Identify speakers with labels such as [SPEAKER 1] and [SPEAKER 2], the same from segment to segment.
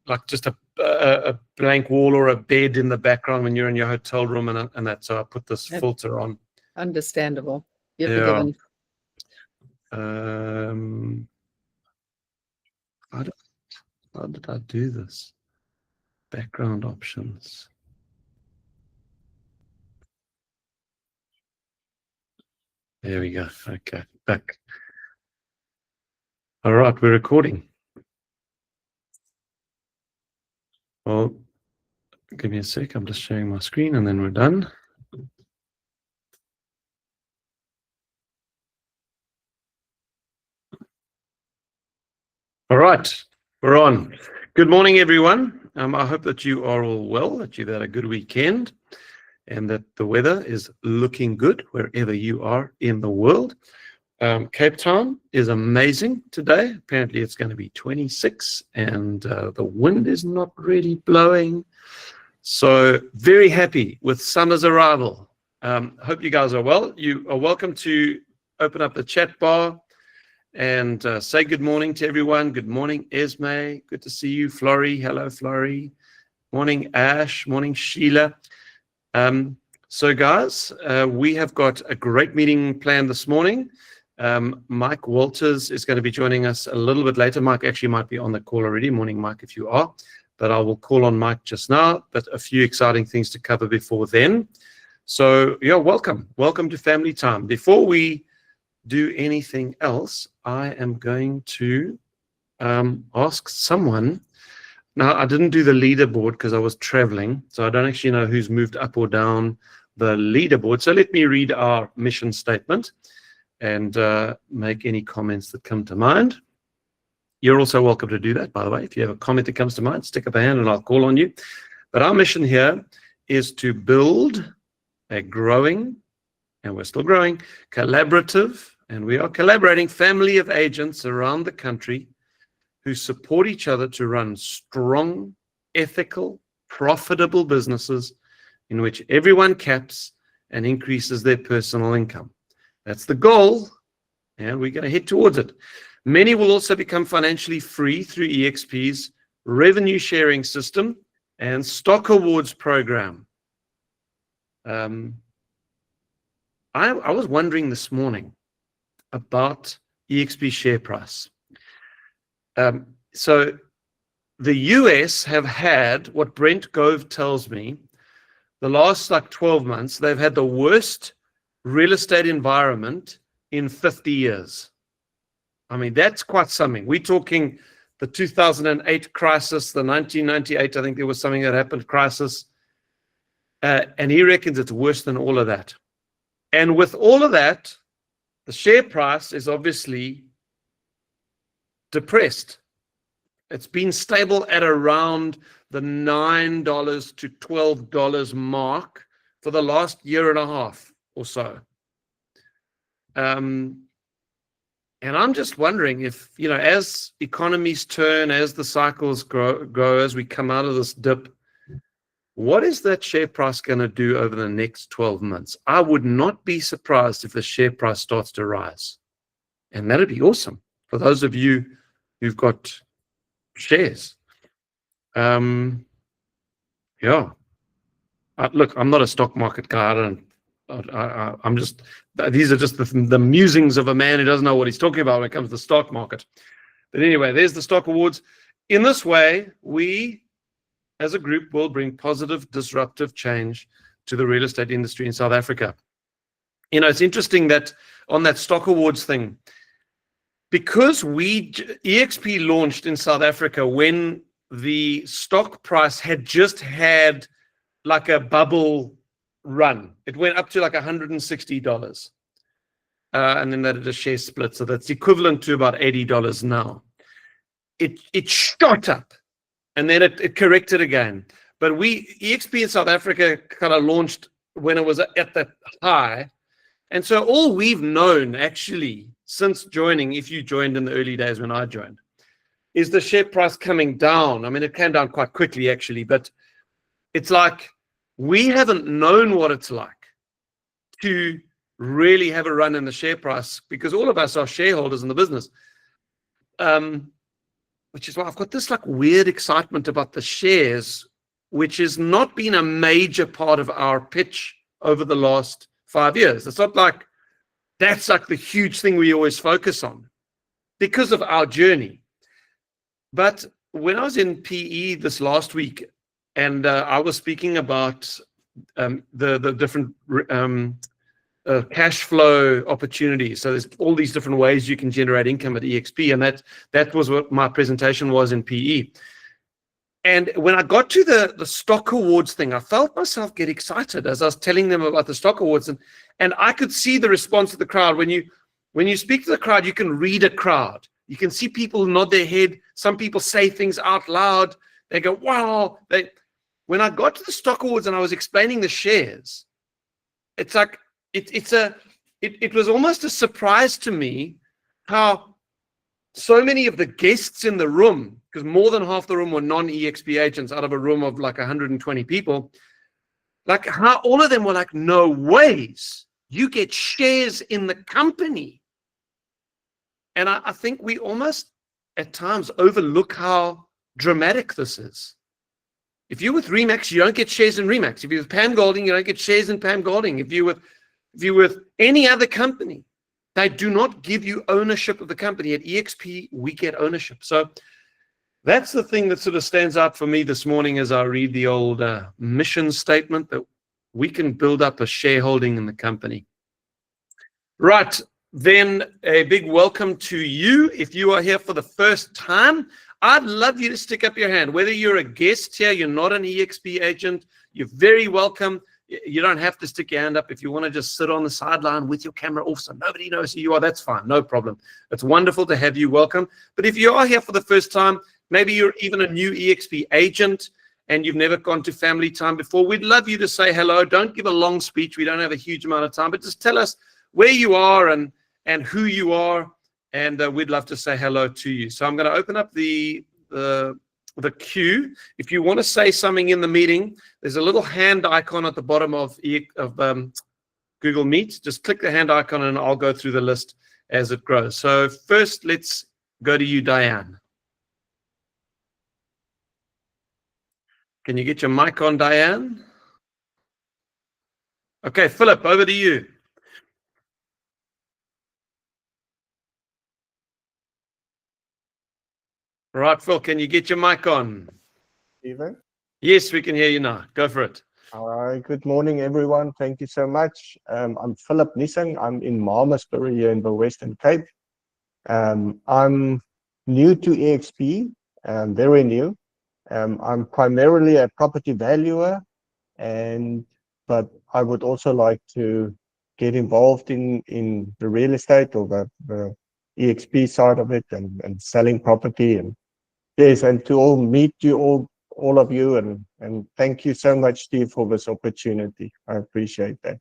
[SPEAKER 1] like just a blank wall or a bed in the background when you're in your hotel room and that. So I put this filter on.
[SPEAKER 2] Understandable. You're
[SPEAKER 1] Yeah.
[SPEAKER 2] forgiven.
[SPEAKER 1] How did I do this? Background options. There we go. Okay, back. All right, we're recording. Well, give me a sec. I'm just sharing my screen and then we're done. All right, we're on. Good morning, everyone. I hope that you are all well, that you've had a good weekend, and that the weather is looking good wherever you are in the world. Cape Town is amazing today. Apparently it's going to be 26 and the wind is not really blowing. So very happy with summer's arrival. Hope you guys are well. You are welcome to open up the chat bar and say good morning to everyone. Good morning, Esme. Good to see you. Flory. Hello, Flory. Morning, Ash. Morning, Sheila. So guys, we have got a great meeting planned this morning. Mike Walters is going to be joining us a little bit later. Mike actually might be on the call already. Morning, Mike, if you are. But I will call on Mike just now. But a few exciting things to cover before then. So, yeah, welcome. Welcome to Family Time. Before we do anything else, I am going to ask someone. Now, I didn't do the leaderboard because I was traveling. So I don't actually know who's moved up or down the leaderboard. So let me read our mission statement and make any comments that come to mind. You're also welcome to do that, by the way. If you have a comment that comes to mind, stick up a hand and I'll call on you. But our mission here is to build a growing, and we're still growing, collaborative, and we are collaborating family of agents around the country who support each other to run strong, ethical, profitable businesses in which everyone caps and increases their personal income. That's the goal, and we're going to head towards it. Many will also become financially free through EXP's revenue sharing system and stock awards program. I was wondering this morning about EXP share price. So the US have had, what Brent Gove tells me, the last like 12 months, they've had the worst real estate environment in 50 years. I mean, that's quite something. We're talking the 2008 crisis, the 1998, I think there was something that happened, crisis. And he reckons it's worse than all of that. And with all of that, the share price is obviously depressed. It's been stable at around the $9 to $12 mark for the last year and a half or so. And I'm just wondering if, you know, as economies turn, as the cycles grow, as we come out of this dip, what is that share price going to do over the next 12 months? I would not be surprised if the share price starts to rise. And that'd be awesome for those of you who've got shares. Yeah. Look, I'm not a stock market guy. I'm just, these are just the musings of a man who doesn't know what he's talking about when it comes to the stock market. But anyway, there's the stock awards. In this way, we as a group will bring positive, disruptive change to the real estate industry in South Africa. You know, it's interesting that on that stock awards thing, because EXP launched in South Africa when the stock price had just had like a bubble run. It went up to like $160. And then they did a share split. So that's equivalent to about $80 now. It shot up and then it corrected again. But EXP in South Africa kind of launched when it was at the high. And so all we've known actually since joining, if you joined in the early days when I joined, is the share price coming down. I mean, it came down quite quickly actually, but it's like we haven't known what it's like to really have a run in the share price because all of us are shareholders in the business. which is why I've got this like weird excitement about the shares, which has not been a major part of our pitch over the last 5 years. It's not like that's like the huge thing we always focus on because of our journey. But when I was in PE this last week, and I was speaking about the different cash flow opportunities. So there's all these different ways you can generate income at EXP, and that was what my presentation was in PE. And when I got to the stock awards thing, I felt myself get excited as I was telling them about the stock awards, and I could see the response of the crowd. When you speak to the crowd, you can read a crowd. You can see people nod their head. Some people say things out loud. They go, wow. When I got to the stock awards and I was explaining the shares, it's like it was almost a surprise to me how so many of the guests in the room, because more than half the room were non-EXP agents out of a room of like 120 people, like how all of them were like, no ways, you get shares in the company. And I think we almost at times overlook how dramatic this is. If you're with Remax, you don't get shares in Remax. If you're with Pam Golding, you don't get shares in Pam Golding. If you're with any other company, they do not give you ownership of the company. At EXP, we get ownership. So that's the thing that sort of stands out for me this morning as I read the old mission statement, that we can build up a shareholding in the company. Right, then a big welcome to you. If you are here for the first time, I'd love you to stick up your hand. Whether you're a guest here, you're not an EXP agent, you're very welcome. You don't have to stick your hand up. If you want to just sit on the sideline with your camera off so nobody knows who you are, that's fine, no problem. It's wonderful to have you. Welcome. But if you are here for the first time, maybe you're even a new EXP agent and you've never gone to family time before, we'd love you to say hello. Don't give a long speech. We don't have a huge amount of time, but just tell us where you are and who you are, and we'd love to say hello to you. So I'm going to open up the queue. If you want to say something in the meeting, there's a little hand icon at the bottom of Google Meet. Just click the hand icon and I'll go through the list as it grows. So first, let's go to you, Diane. Can you get your mic on, Diane? Okay, Philip, over to you. All right, Phil, can you get your mic on?
[SPEAKER 3] Stephen?
[SPEAKER 1] Yes, we can hear you now. Go for it.
[SPEAKER 3] All right. Good morning, everyone. Thank you so much. I'm Philip Nissen. I'm in Malmesbury here in the Western Cape. I'm new to EXP, very new. I'm primarily a property valuer, but I would also like to get involved in the real estate or the EXP side of it and selling property. And yes, and to all meet you all of you, and thank you so much, Steve, for this opportunity. I appreciate that.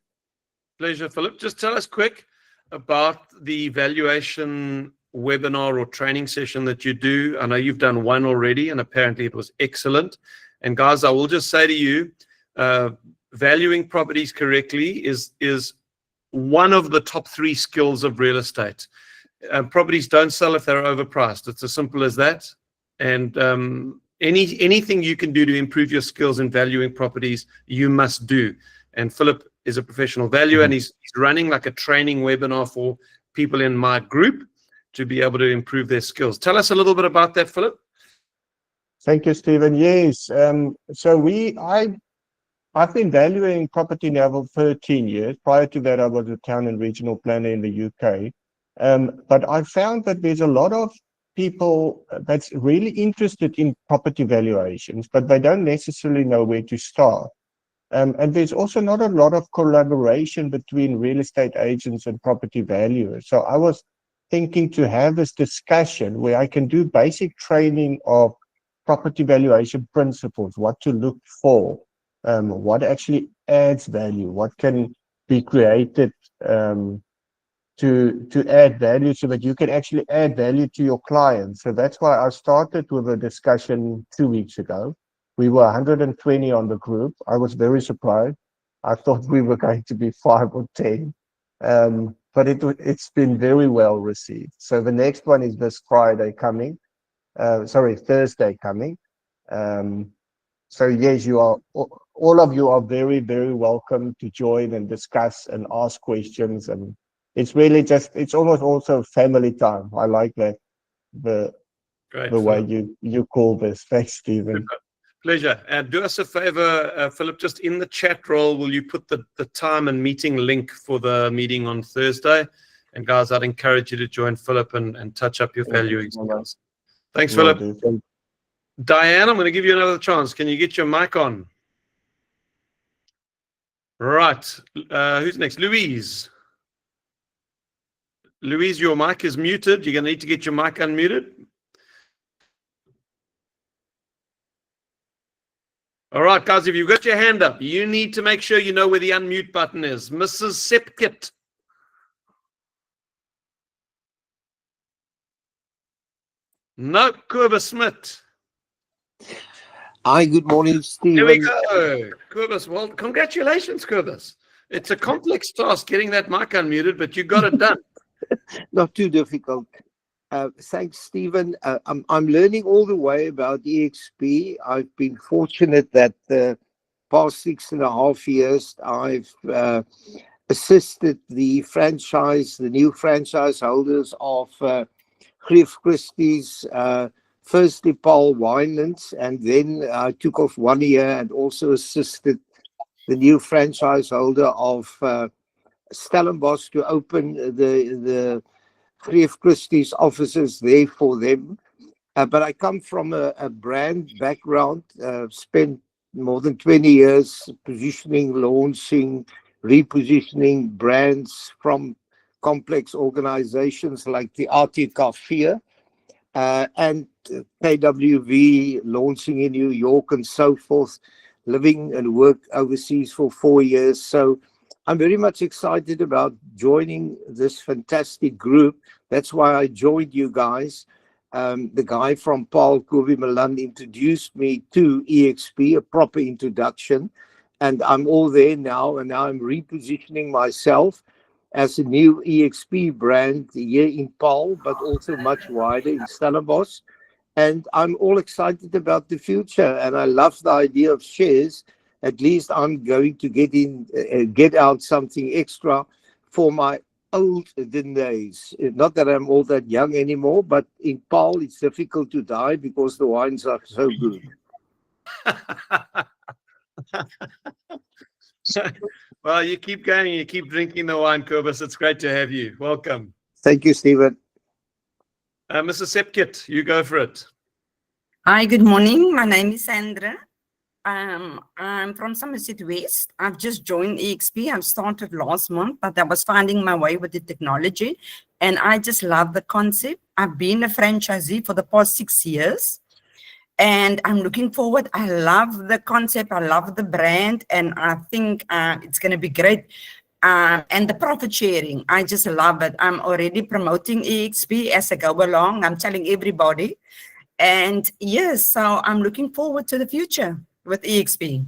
[SPEAKER 1] Pleasure, Philip. Just tell us quick about the valuation webinar or training session that you do. I know you've done one already, and apparently it was excellent. And guys, I will just say to you, valuing properties correctly is one of the top 3 skills of real estate. Properties don't sell if they're overpriced. It's as simple as that. And anything you can do to improve your skills in valuing properties, you must do. And Philip is a professional valuer, and he's running like a training webinar for people in my group to be able to improve their skills. Tell us a little bit about that, Philip.
[SPEAKER 3] Thank you, Stephen. Yes. So I've been valuing property now for 13 years. Prior to that, I was a town and regional planner in the UK. But I found that there's a lot of people that's really interested in property valuations, but they don't necessarily know where to start. And there's also not a lot of collaboration between real estate agents and property valuers. So I was thinking to have this discussion where I can do basic training of property valuation principles, what to look for, what actually adds value, what can be created to add value so that you can actually add value to your clients. So that's why I started with a discussion 2 weeks ago. We were 120 on the group. I was very surprised. I thought we were going to be 5 or 10, but it's been very well received. So the next one is this Friday coming. Thursday coming. So yes, you are all of you are very, very welcome to join and discuss and ask questions. And it's really it's almost also family time. I like that
[SPEAKER 1] Great,
[SPEAKER 3] the way
[SPEAKER 1] Philip.
[SPEAKER 3] you call this. Thanks, Stephen.
[SPEAKER 1] Pleasure. Do us a favor, Philip, just in the chat roll, will you put the time and meeting link for the meeting on Thursday? And guys, I'd encourage you to join Philip and touch up your valuing skills. Thanks,
[SPEAKER 3] Will
[SPEAKER 1] Philip.
[SPEAKER 3] do.
[SPEAKER 1] Diane, I'm going to give you another chance. Can you get your mic on? Right. Who's next? Louise. Louise, your mic is muted. You're going to need to get your mic unmuted. All right, guys, if you've got your hand up, you need to make sure you know where the unmute button is. Mrs. Sepkit. No, Kobus Smith.
[SPEAKER 4] Hi, good morning, Stephen.
[SPEAKER 1] Here we go. Kobus, well, congratulations, Kobus. It's a complex task getting that mic unmuted, but you got it done.
[SPEAKER 4] Not too difficult. Thanks, Stephen. I'm learning all the way about EXP. I've been fortunate that the past 6.5 years, I've assisted the new franchise holders of Cliff Christie's, firstly Paul Winelands, and then I took off 1 year and also assisted the new franchise holder of Stellenbosch to open the Cliff Christie's offices there for them. But I come from a brand background, spent more than 20 years positioning, launching, repositioning brands from complex organizations like the RTK Fear and KWV, launching in New York and so forth, living and worked overseas for 4 years. So I'm very much excited about joining this fantastic group. That's why I joined you guys. The guy from Paul Kobe Milan introduced me to EXP, a proper introduction, and I'm all there now. And now I'm repositioning myself as a new EXP brand here in Paul, but also much wider in Stellenbosch. And I'm all excited about the future. And I love the idea of shares. At least I'm going to get out something extra for my olden days. Not that I'm all that young anymore, but in Paul, it's difficult to die because the wines are so good.
[SPEAKER 1] Well, you keep going, you keep drinking the wine, Kobus. It's great to have you. Welcome.
[SPEAKER 4] Thank you, Stephen.
[SPEAKER 1] Mrs. Sepkit, you go for it.
[SPEAKER 5] Hi, good morning. My name is Sandra. I'm from Somerset West. I've just joined EXP. I've started last month, but I was finding my way with the technology, and I just love the concept. I've been a franchisee for the past 6 years, and I'm looking forward. I love the concept. I love the brand, and I think it's going to be great. And the profit sharing, I just love it. I'm already promoting EXP as I go along. I'm telling everybody. And yes, so I'm looking forward to the future with EXP.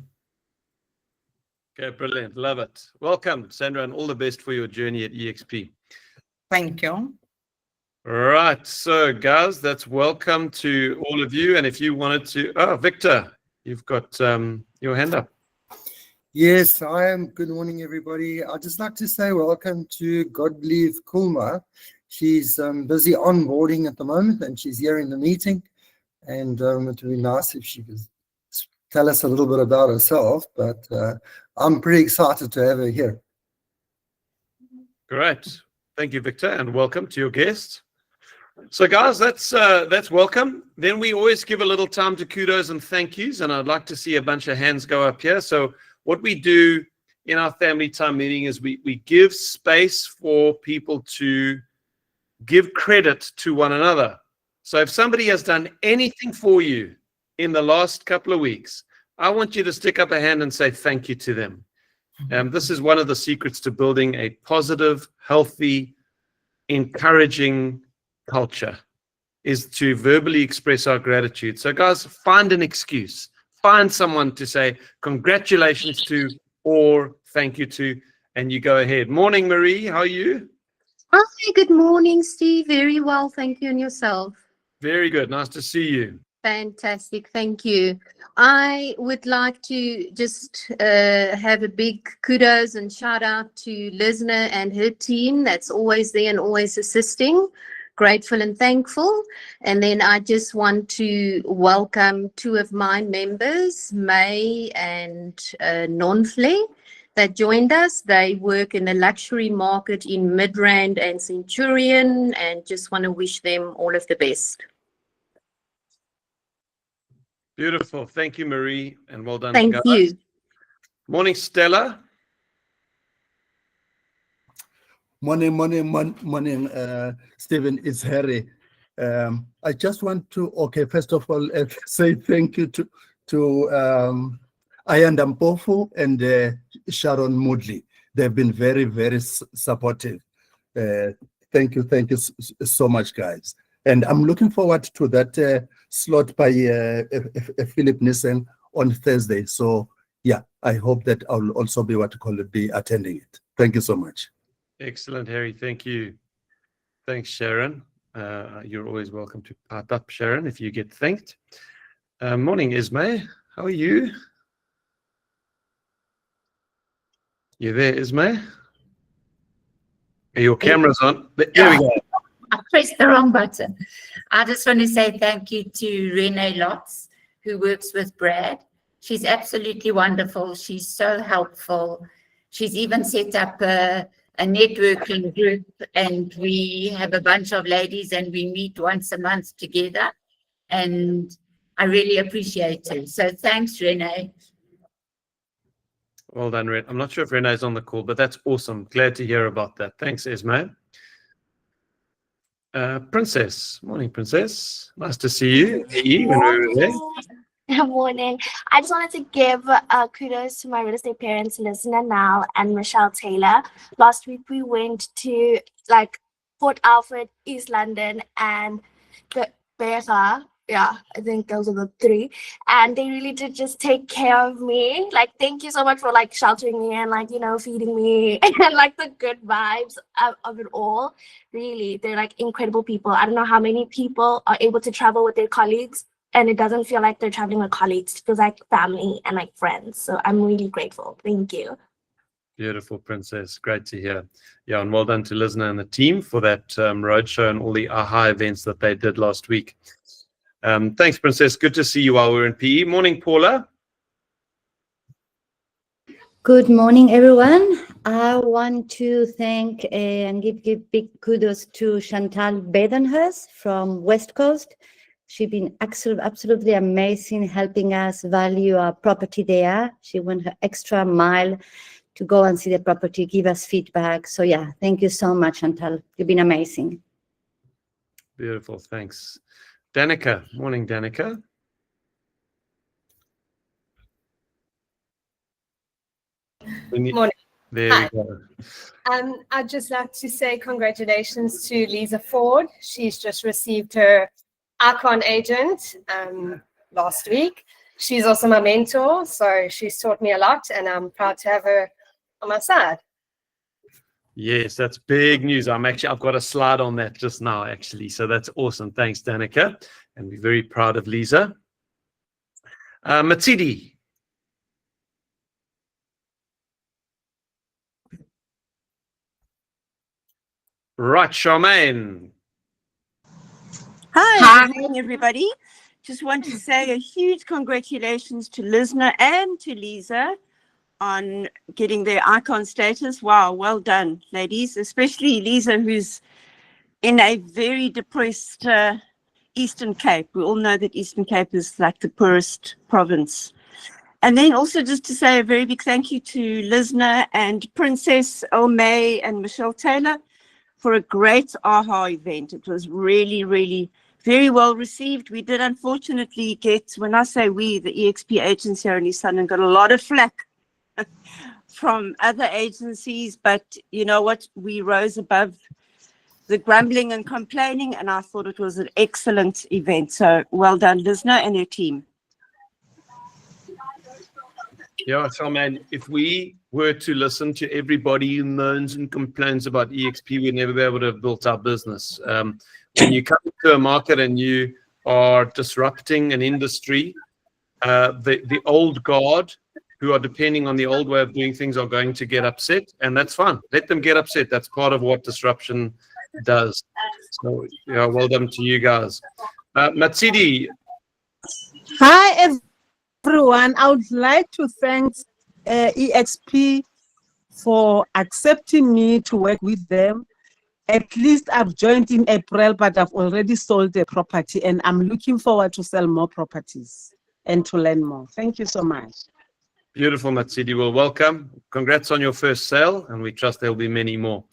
[SPEAKER 1] Okay, brilliant. Love it. Welcome, Sandra, and all the best for your journey at EXP.
[SPEAKER 5] Thank you.
[SPEAKER 1] Right. So, guys, that's welcome to all of you. And if you wanted to, Victor, you've got your hand up.
[SPEAKER 6] Yes, I am. Good morning, everybody. I'd just like to say welcome to Godlieve Kulma. She's busy onboarding at the moment, and she's here in the meeting. And it would be nice if she could tell us a little bit about herself, but I'm pretty excited to have her here.
[SPEAKER 1] Great. Thank you, Victor, and welcome to your guests. So, guys, that's welcome. Then we always give a little time to kudos and thank yous, and I'd like to see a bunch of hands go up here. So what we do in our family time meeting is we give space for people to give credit to one another. So if somebody has done anything for you in the last couple of weeks, I want you to stick up a hand and say thank you to them. This is one of the secrets to building a positive, healthy, encouraging culture, is to verbally express our gratitude. So guys, find an excuse. Find someone to say congratulations to or thank you to, and you go ahead. Morning, Marie. How are you?
[SPEAKER 7] Hi, good morning, Steve. Very well, thank you. And yourself?
[SPEAKER 1] Very good. Nice to see you.
[SPEAKER 7] Fantastic. Thank you. I would like to just have a big kudos and shout out to Lisna and her team that's always there and always assisting. Grateful and thankful. And then I just want to welcome two of my members, May and Nonfle, that joined us. They work in the luxury market in Midrand and Centurion, and just want to wish them all of the best.
[SPEAKER 1] Beautiful. Thank you, Marie, and well done.
[SPEAKER 7] Thank
[SPEAKER 1] guys.
[SPEAKER 7] you.
[SPEAKER 1] Morning, Stella.
[SPEAKER 8] Morning, Stephen. It's Harry. I just want to, first of all, say thank you to Ayan Dampofu and Sharon Moodley. They've been very, very supportive. Thank you so much, guys. And I'm looking forward to that slot by Philip Nissen on Thursday. So, yeah, I hope that I'll also be be attending it. Thank you so much.
[SPEAKER 1] Excellent, Harry. Thank you. Thanks, Sharon. You're always welcome to pipe up, Sharon, if you get thanked. Morning, Ismay. How are you? You there, Ismay? Your camera's on. There we go.
[SPEAKER 9] I pressed the wrong button. I just want to say thank you to Renee Lotz, who works with Brad. She's absolutely wonderful. She's so helpful. She's even set up a networking group, and we have a bunch of ladies and we meet once a month together. And I really appreciate it. So thanks, Renee.
[SPEAKER 1] Well done, Ren. I'm not sure if Renee's on the call, but that's awesome. Glad to hear about that. Thanks, Ismay. Princess. Morning, Princess. Nice to see you. Hey, when we were there.
[SPEAKER 10] Good morning. I just wanted to give kudos to my real estate parents, Listener Now and Michelle Taylor. Last week we went to Port Alfred, East London, and the Bertha. Yeah, I think those are the three. And they really did just take care of me. Thank you so much for sheltering me and feeding me and the good vibes of it all. Really, they're incredible people. I don't know how many people are able to travel with their colleagues and it doesn't feel like they're traveling with colleagues. It feels like family and friends. So I'm really grateful. Thank you.
[SPEAKER 1] Beautiful, Princess. Great to hear. Yeah, and well done to Lisna and the team for that roadshow and all the AHA events that they did last week. Thanks, Princess. Good to see you while we're in PE. Morning, Paula.
[SPEAKER 11] Good morning, everyone. I want to thank and give big kudos to Chantal Badenhurst from West Coast. She's been absolutely amazing helping us value our property there. She went her extra mile to go and see the property, give us feedback. So yeah, thank you so much, Chantal. You've been amazing.
[SPEAKER 1] Beautiful, thanks. Danica. Morning, Danica.
[SPEAKER 12] Morning.
[SPEAKER 1] There
[SPEAKER 12] Hi.
[SPEAKER 1] we go.
[SPEAKER 12] I'd just like to say congratulations to Lisa Ford. She's just received her Icon agent last week. She's also my mentor, so she's taught me a lot, and I'm proud to have her on my side.
[SPEAKER 1] Yes, that's big news. I've got a slide on that just now, actually. So that's awesome. Thanks, Danica. And we're very proud of Lisa. Matsidi. Right, Charmaine.
[SPEAKER 13] Hi, good morning, everybody. Just want to say a huge congratulations to Lisna and to Lisa on getting their icon status. Wow, well done, ladies, especially Lisa, who's in a very depressed Eastern Cape. We all know that Eastern Cape is like the poorest province. And then also just to say a very big thank you to Lisna and Princess May and Michelle Taylor for a great AHA event. It was really, really very well received. We did unfortunately get, when I say we, the EXP agency here in East London got a lot of flack from other agencies, but you know what? We rose above the grumbling and complaining, and I thought it was an excellent event. So well done, Lisna and your team.
[SPEAKER 1] Yeah, so man, if we were to listen to everybody who moans and complains about EXP, we'd never be able to have built our business. When you come to a market and you are disrupting an industry. The old guard who are depending on the old way of doing things are going to get upset, and that's fine. Let them get upset. That's part of what disruption does. So, yeah, well done to you guys. Matsidi.
[SPEAKER 14] Hi, everyone. I would like to thank EXP for accepting me to work with them. At least I've joined in April, but I've already sold a property, and I'm looking forward to sell more properties and to learn more. Thank you so much.
[SPEAKER 1] Beautiful, Matsidi. Well, welcome. Congrats on your first sale, and we trust there'll be many more.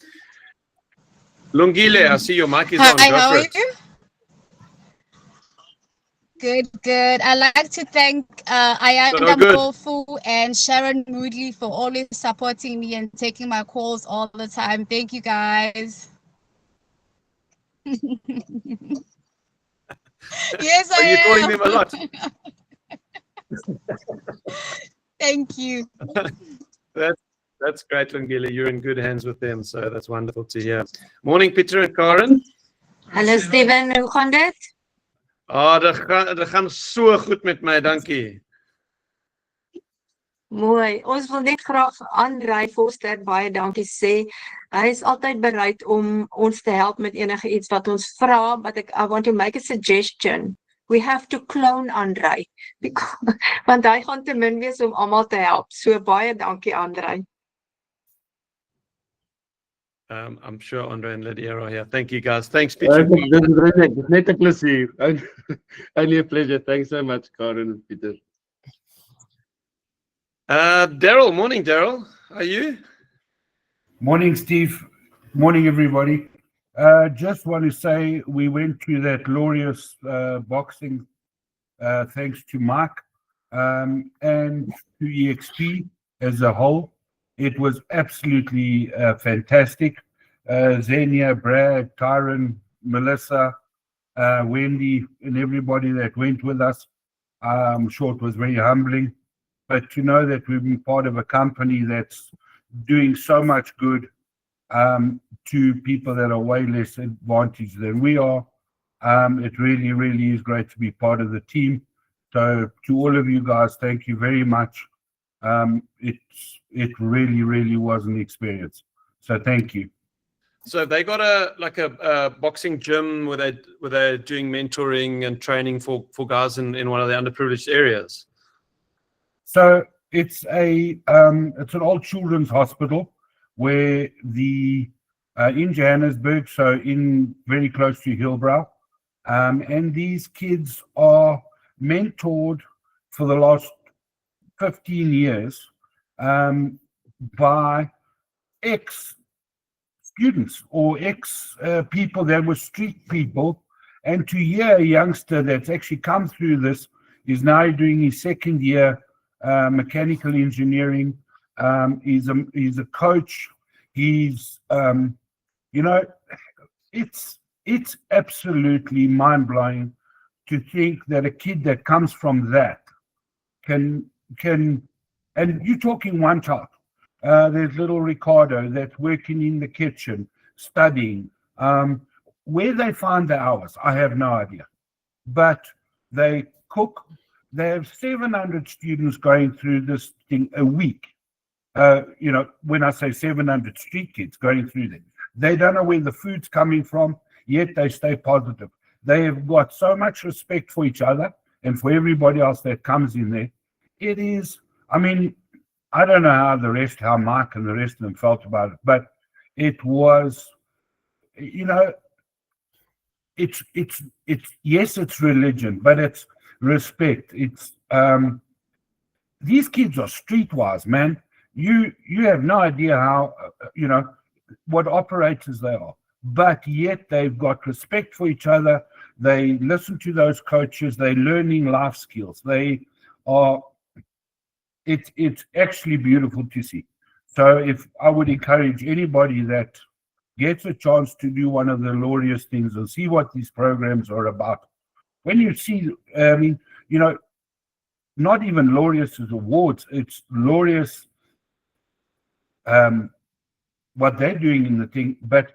[SPEAKER 1] Lungile, I see your mic is on.
[SPEAKER 15] Hi,
[SPEAKER 1] Go
[SPEAKER 15] how
[SPEAKER 1] for
[SPEAKER 15] are
[SPEAKER 1] it.
[SPEAKER 15] you? Good. I'd like to thank Ayanda
[SPEAKER 1] good.
[SPEAKER 15] Mpofu and Sharon Moodley for always supporting me and taking my calls all the time. Thank you, guys. Yes,
[SPEAKER 1] Are you calling them a lot?
[SPEAKER 15] Thank you.
[SPEAKER 1] That's great, Lungile. You're in good hands with them, so that's wonderful to hear. Morning, Peter and Karen.
[SPEAKER 16] Hallo Steven, hoe gaan dit?
[SPEAKER 1] Dit gaan so goed met my, dankie.
[SPEAKER 16] Mooi. Ons wil net graag Andrei Forster baie dankie sê. Hy is altyd bereid om ons te help met enige iets wat ons vra, but I want to make a suggestion. We have to clone Andrei, want hy gaan te min wees om almal te help. So baie dankie Andrei.
[SPEAKER 1] I'm sure Andre and Lydia are here. Thank you, guys. Thanks, Peter.
[SPEAKER 17] This is Renee. It's net a pleasure. Only a pleasure. Thanks so much, Karen and Peter.
[SPEAKER 1] Daryl, morning, Daryl. How are you?
[SPEAKER 18] Morning, Steve. Morning, everybody. Just want to say we went to that glorious boxing thanks to Mark and to EXP as a whole. It was absolutely fantastic. Xenia, Brad, Tyron, Melissa, Wendy, and everybody that went with us. I'm sure it was very humbling. But to know that we've been part of a company that's doing so much good to people that are way less advantaged than we are, it really, really is great to be part of the team. So to all of you guys, thank you very much. It really, really was an experience. So thank you.
[SPEAKER 1] So they got a boxing gym where they're doing mentoring and training for guys in one of the underprivileged areas.
[SPEAKER 18] So it's an old children's hospital where in Johannesburg, so in very close to Hillbrow, and these kids are mentored for the last 15 years by ex-students or ex-people that were street people. And to hear a youngster that's actually come through this is now doing his second year mechanical engineering. He's a coach. He's it's absolutely mind-blowing to think that a kid that comes from that can and you're talking one child. There's little Ricardo that's working in the kitchen, studying. Where they find the hours, I have no idea. But they cook. They have 700 students going through this thing a week. When I say 700 street kids going through there, they don't know where the food's coming from, yet they stay positive. They have got so much respect for each other and for everybody else that comes in there. It is, I don't know how Mark and the rest of them felt about it, but it was, it's yes, it's religion, but it's respect. It's these kids are streetwise, man. You have no idea how what operators they are, but yet they've got respect for each other. They listen to those coaches. They're learning life skills. They are. It's actually beautiful to see. So if I would encourage anybody that gets a chance to do one of the glorious things and see what these programs are about, when you see, not even glorious as awards, it's glorious what they're doing in the thing, but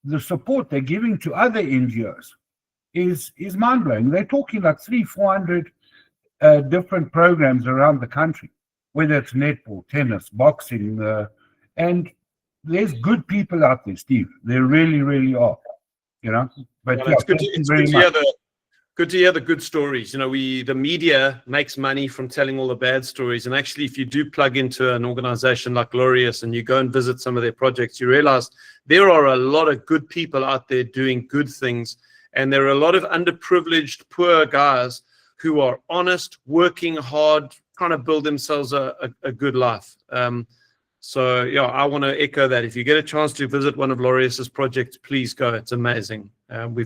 [SPEAKER 18] the support they're giving to other NGOs is mind-blowing. They're talking like 300-400 different programs around the country, whether it's netball, tennis, boxing, and there's good people out there, Steve. There really, really are, you know. But
[SPEAKER 1] Well,
[SPEAKER 18] yeah,
[SPEAKER 1] it's good
[SPEAKER 18] thank
[SPEAKER 1] to,
[SPEAKER 18] you
[SPEAKER 1] it's
[SPEAKER 18] very
[SPEAKER 1] good to hear
[SPEAKER 18] much.
[SPEAKER 1] good to hear the good stories. You know, the media makes money from telling all the bad stories. And actually, if you do plug into an organization like Laureus and you go and visit some of their projects, you realize there are a lot of good people out there doing good things. And there are a lot of underprivileged, poor guys who are honest, working hard, trying to build themselves a good life. So, yeah, I want to echo that. If you get a chance to visit one of Laureus's projects, please go. It's amazing.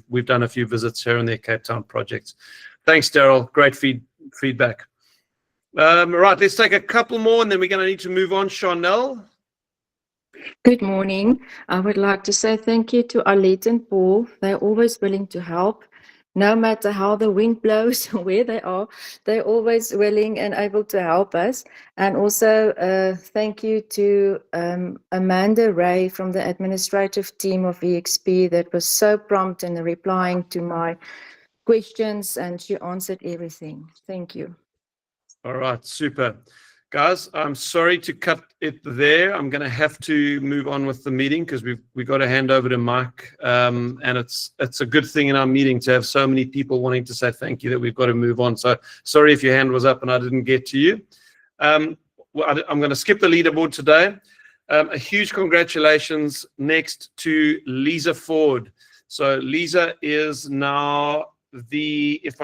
[SPEAKER 1] We've done a few visits here in their Cape Town projects. Thanks, Daryl. Great feedback. Right, let's take a couple more, and then we're going to need to move on. Chanel.
[SPEAKER 19] Good morning. I would like to say thank you to Arlette and Paul. They're always willing to help. No matter how the wind blows, where they are, they're always willing and able to help us. And also thank you to Amanda Ray from the administrative team of EXP that was so prompt in replying to my questions, and she answered everything. Thank you.
[SPEAKER 1] All right, super. Guys, I'm sorry to cut it there. I'm going to have to move on with the meeting because we've got to hand over to Mike. And it's a good thing in our meeting to have so many people wanting to say thank you that we've got to move on. So sorry if your hand was up and I didn't get to you. I'm going to skip the leaderboard today. A huge congratulations next to Lisa Ford. So Lisa is now I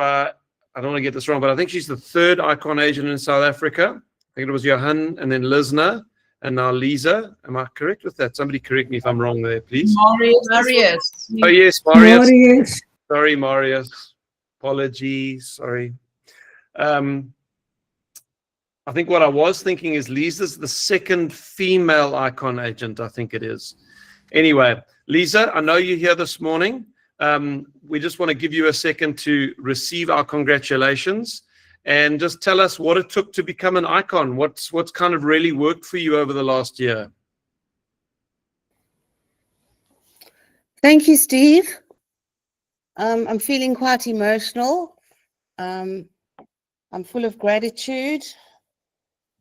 [SPEAKER 1] don't want to get this wrong, but I think she's the third icon agent in South Africa. I think it was Johan and then Lisna and now Lisa. Am I correct with that? Somebody correct me if I'm wrong there, please.
[SPEAKER 2] Marius.
[SPEAKER 1] Oh, yes, Marius. Sorry, Marius. Apologies. Sorry. I think what I was thinking is Lisa's the second female icon agent, I think it is. Anyway, Lisa, I know you're here this morning. We just want to give you a second to receive our congratulations and just tell us what it took to become an icon. What's kind of really worked for you over the last year?
[SPEAKER 20] Thank you, Steve. I'm feeling quite emotional. I'm full of gratitude.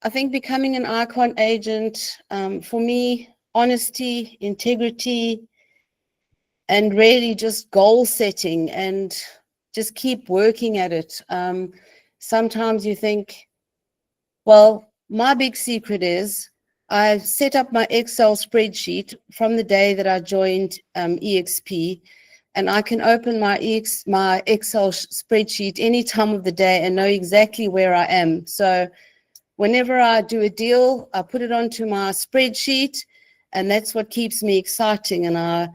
[SPEAKER 20] I think becoming an icon agent, for me, honesty, integrity, and really just goal setting and just keep working at it. Sometimes you think, well, my big secret is I set up my Excel spreadsheet from the day that I joined EXP, and I can open my Excel spreadsheet any time of the day and know exactly where I am. So whenever I do a deal, I put it onto my spreadsheet, and that's what keeps me exciting. And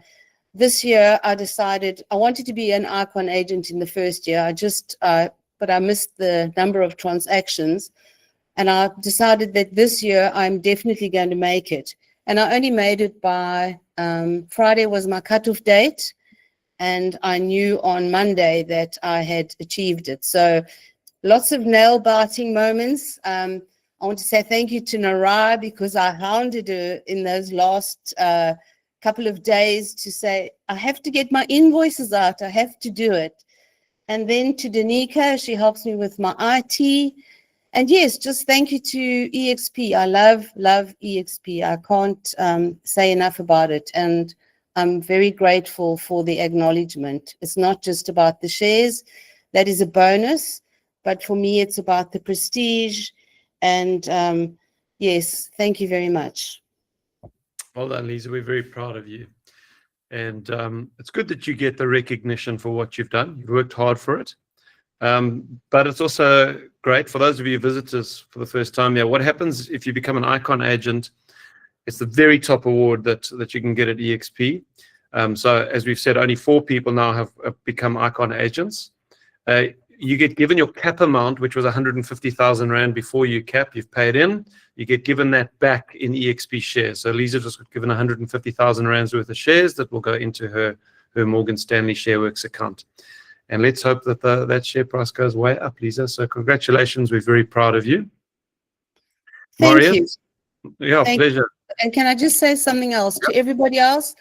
[SPEAKER 20] this year I decided I wanted to be an icon agent in the first year. But I missed the number of transactions, and I decided that this year I'm definitely going to make it. And I only made it by Friday was my cutoff date, and I knew on Monday that I had achieved it. So lots of nail-biting moments. I want to say thank you to Narai because I hounded her in those last couple of days to say, I have to get my invoices out. I have to do it. And then to Danica, she helps me with my IT. And yes, just thank you to EXP. I love EXP. I can't say enough about it. And I'm very grateful for the acknowledgement. It's not just about the shares. That is a bonus. But for me, it's about the prestige. And yes, thank you very much.
[SPEAKER 1] Well done, Lisa. We're very proud of you. And it's good that you get the recognition for what you've done. You've worked hard for it. But it's also great for those of you visitors for the first time here. What happens if you become an icon agent? It's the very top award that you can get at EXP. So as we've said, only 4 people now have become icon agents. You get given your cap amount, which was 150,000 Rand before you cap, you've paid in. You get given that back in EXP shares. So Lisa just got given 150,000 Rands worth of shares that will go into her Morgan Stanley ShareWorks account. And let's hope that that share price goes way up, Lisa. So congratulations. We're very proud of you.
[SPEAKER 20] Thank
[SPEAKER 1] Marius?
[SPEAKER 20] you.
[SPEAKER 1] Yeah,
[SPEAKER 20] Thank
[SPEAKER 1] pleasure.
[SPEAKER 20] you. And can I just say something else to everybody else?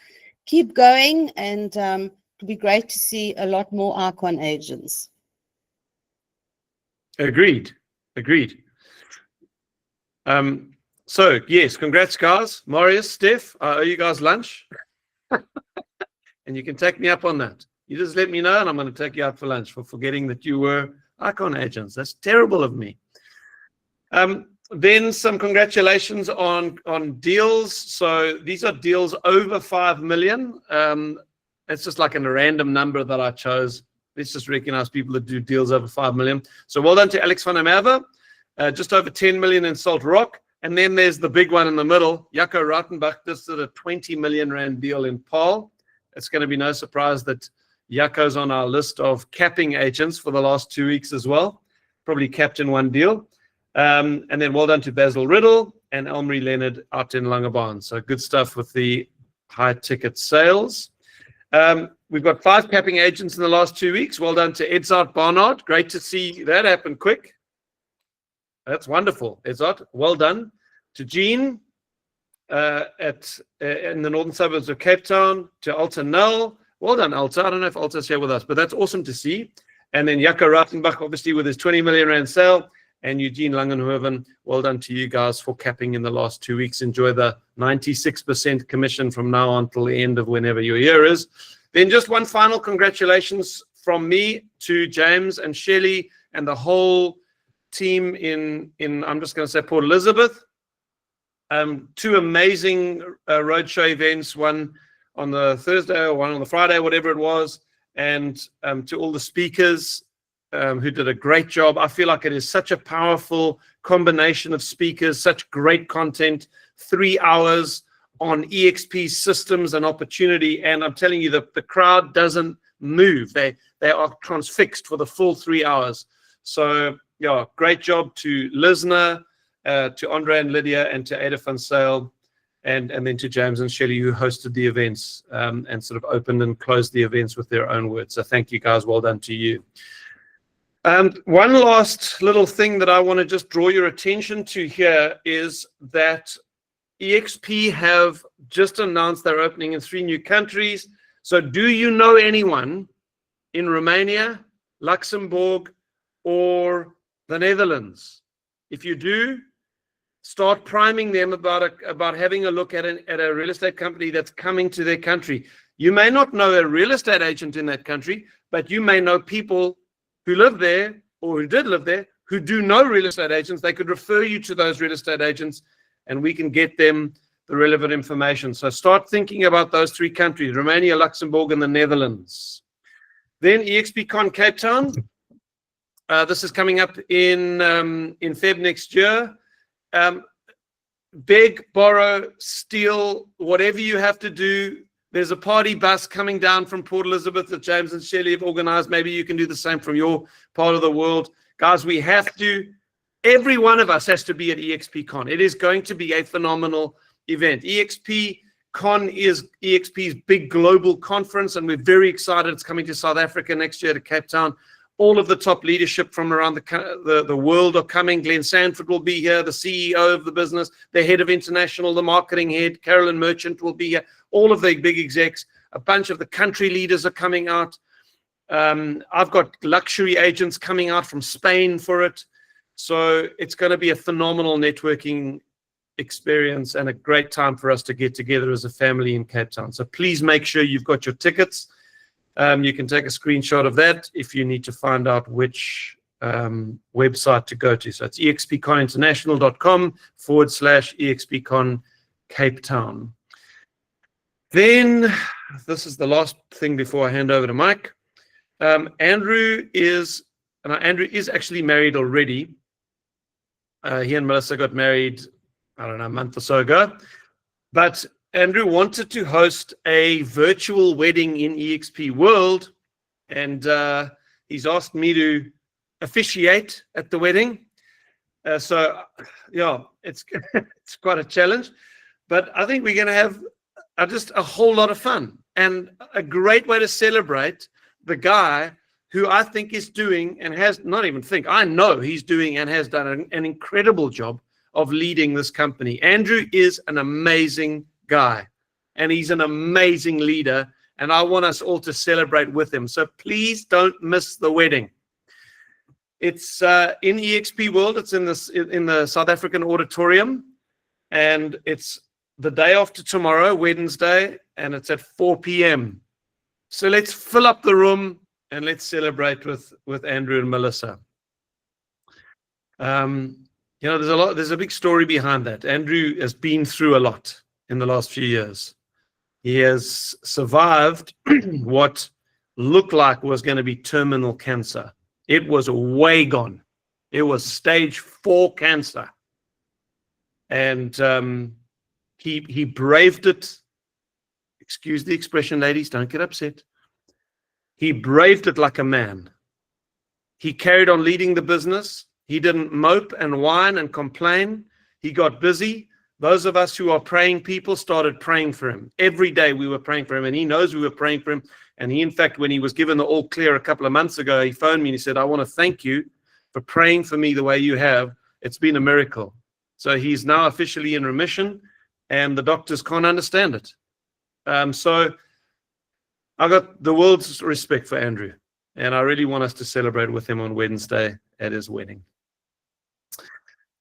[SPEAKER 20] Keep going and It'd be great to see a lot more Icon agents.
[SPEAKER 1] Agreed. So yes, congrats guys. Marius, Steph, I owe you guys lunch. And you can take me up on that. You just let me know and I'm going to take you out for lunch for forgetting that you were Icon agents. That's terrible of me. Then some congratulations on deals. So these are deals over 5 million. It's just like a random number that I chose. Let's just recognize people that do deals over 5 million. So well done to Alex van der Merwe, just over 10 million in Salt Rock. And then there's the big one in the middle. Jaco Rautenbach just did a 20 million rand deal in Paarl. It's going to be no surprise that Jaco's on our list of capping agents for the last 2 weeks as well. Probably capped in one deal. And then well done to Basil Riddle and Elmarie Leonard out in Langebaan. So good stuff with the high ticket sales. We've got 5 capping agents in the last 2 weeks. Well done to Edzard Barnard. Great to see that happen quick. That's wonderful, Edzard. Well done. To Jean in the northern suburbs of Cape Town. To Alta Null. Well done, Alta. I don't know if Alta's here with us, but that's awesome to see. And then Jaco Rautenbach, obviously, with his 20 million rand sale. And Eugene Langenhoven, well done to you guys for capping in the last 2 weeks. Enjoy the 96% commission from now on till the end of whenever your year is. Then just one final congratulations from me to James and Shelley and the whole team in I'm just going to say Port Elizabeth. 2 amazing roadshow events, one on the Thursday or one on the Friday, whatever it was. And to all the speakers who did a great job. I feel like it is such a powerful combination of speakers, such great content, 3 hours on EXP systems and opportunity. And I'm telling you, the crowd doesn't move. They are transfixed for the full 3 hours. So yeah, great job to Lisner, to Andre and Lydia, and to Ada van Sale, and then to James and Shelley, who hosted the events and sort of opened and closed the events with their own words. So thank you guys. Well done to you. One last little thing that I want to just draw your attention to here is that EXP have just announced they're opening in 3 new countries. So do you know anyone in Romania, Luxembourg, or the Netherlands? If you do, start priming them about having a look at a real estate company that's coming to their country. You may not know a real estate agent in that country, but you may know people who live there or who did live there who do know real estate agents. They could refer you to those real estate agents and we can get them the relevant information. So start thinking about those 3 countries, Romania, Luxembourg, and the Netherlands. Then EXPCon Cape Town. This is coming up in Feb next year. Beg, borrow, steal, whatever you have to do. There's a party bus coming down from Port Elizabeth that James and Shelley have organized. Maybe you can do the same from your part of the world. Guys, we have to, every one of us has to be at EXPCon. It is going to be a phenomenal event. EXPCon is EXP's big global conference, and we're very excited. It's coming to South Africa next year, to Cape Town. All of the top leadership from around the world are coming. Glenn Sanford will be here, the CEO of the business, the head of international, the marketing head, Carolyn Merchant will be here. All of the big execs, a bunch of the country leaders are coming out. I've got luxury agents coming out from Spain for it. So it's going to be a phenomenal networking experience and a great time for us to get together as a family in Cape Town. So please make sure you've got your tickets. You can take a screenshot of that if you need to find out which website to go to. So it's expconinternational.com/EXPCon Cape Town. Then, this is the last thing before I hand over to Mike. Andrew is actually married already. He and Melissa got married, I don't know, a month or so ago. But Andrew wanted to host a virtual wedding in EXP World, and he's asked me to officiate at the wedding. So, yeah, it's it's quite a challenge, but I think we're going to have just a whole lot of fun and a great way to celebrate the guy who I think is doing and has not even think, I know he's doing and has done an incredible job of leading this company. Andrew is an amazing guy, and he's an amazing leader, and I want us all to celebrate with him. So please don't miss the wedding. It's in EXP World. It's in the South African Auditorium, and it's the day after tomorrow, Wednesday, and it's at 4 p.m. So let's fill up the room and let's celebrate with Andrew and Melissa. You know, there's a big story behind that. Andrew has been through a lot in the last few years. He has survived what looked like was going to be terminal cancer. It was way gone. It was stage 4 cancer. And he braved it. Excuse the expression, ladies, don't get upset. He braved it like a man. He carried on leading the business. He didn't mope and whine and complain. He got busy. Those of us who are praying people started praying for him. Every day we were praying for him, and he knows we were praying for him. And he, in fact, when he was given the all clear a couple of months ago, he phoned me and he said, I want to thank you for praying for me the way you have. It's been a miracle. So he's now officially in remission, and the doctors can't understand it. So I got the world's respect for Andrew, and I really want us to celebrate with him on Wednesday at his wedding.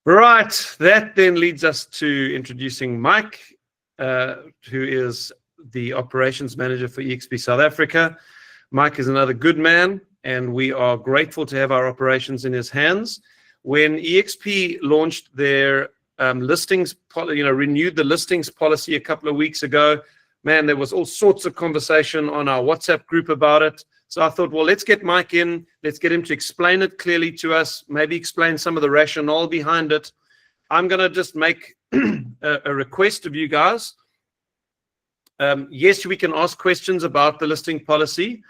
[SPEAKER 1] Right, that then leads us to introducing Mike, who is the operations manager for EXP South Africa. Mike is another good man, and we are grateful to have our operations in his hands. When EXP launched their listings, renewed the listings policy a couple of weeks ago, man, there was all sorts of conversation on our WhatsApp group about it. So I thought, well, let's get Mike in. Let's get him to explain it clearly to us, maybe explain some of the rationale behind it. I'm going to just make a request of you guys. Yes, we can ask questions about the listing policy,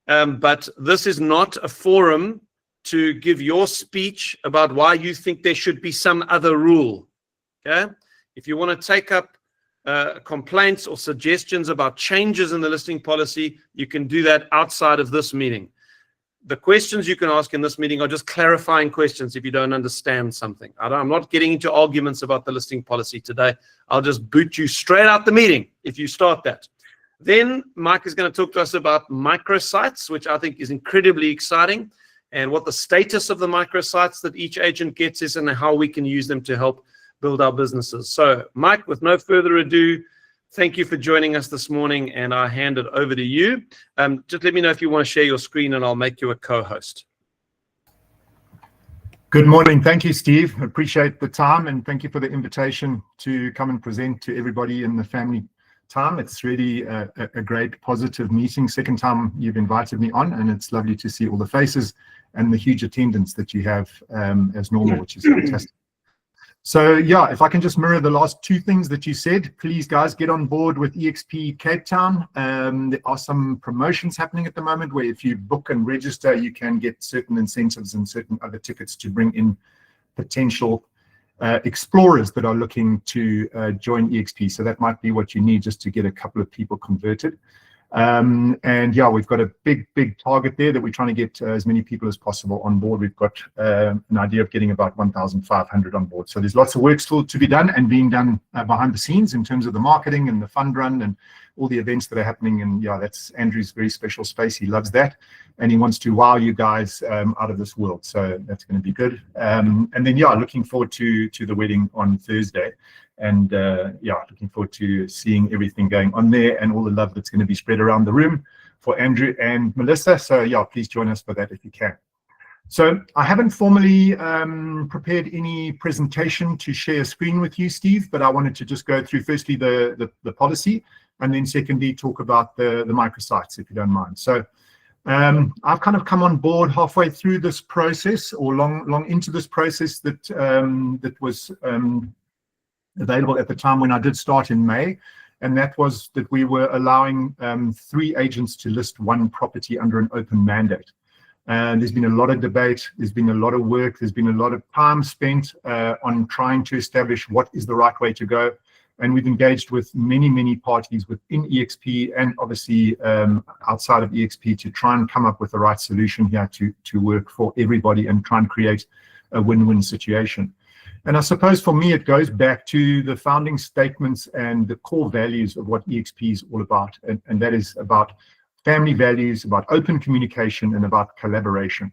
[SPEAKER 1] but this is not a forum to give your speech about why you think there should be some other rule. Okay? If you want to take up complaints or suggestions about changes in the listing policy, you can do that outside of this meeting. The questions you can ask in this meeting are just clarifying questions if you don't understand something. I'm not getting into arguments about the listing policy today. I'll just boot you straight out the meeting if you start that. Then Mike is going to talk to us about microsites, which I think is incredibly exciting, and what the status of the microsites that each agent gets is and how we can use them to help build our businesses. So, Mike, with no further ado, thank you for joining us this morning, and I hand it over to you. Just let me know if you want to share your screen, and I'll make you a co-host.
[SPEAKER 21] Good morning. Thank you, Steve. Appreciate the time, and thank you for the invitation to come and present to everybody in the family time. It's really a great positive meeting. Second time you've invited me on, and it's lovely to see all the faces and the huge attendance that you have as normal, which is fantastic. So yeah, if I can just mirror the last two things that you said, please guys get on board with EXP Cape Town. There are some promotions happening at the moment where if you book and register, you can get certain incentives and certain other tickets to bring in potential explorers that are looking to join EXP. So that might be what you need just to get a couple of people converted. And yeah, we've got a big target there that we're trying to get as many people as possible on board. We've got an idea of getting about 1,500 on board. So there's lots of work still to be done and being done behind the scenes in terms of the marketing and the fund run and all the events that are happening. And yeah, that's Andrew's very special space. He loves that. And he wants to wow you guys out of this world. So that's going to be good. And then, yeah, looking forward to the wedding on Thursday. And yeah, looking forward to seeing everything going on there and all the love that's going to be spread around the room for Andrew and Melissa. So yeah, please join us for that if you can. So I haven't formally prepared any presentation to share a screen with you, Steve, but I wanted to just go through firstly the policy and then secondly talk about the microsites, if you don't mind. So I've kind of come on board halfway through this process or long into this process that that was available at the time when I did start in May, and that was that we were allowing 3 agents to list 1 property under an open mandate. And there's been a lot of debate, there's been a lot of work, there's been a lot of time spent on trying to establish what is the right way to go. And we've engaged with many parties within EXP and obviously outside of EXP to try and come up with the right solution here to work for everybody and try and create a win-win situation. And I suppose for me, it goes back to the founding statements and the core values of what EXP is all about. And that is about family values, about open communication, and about collaboration.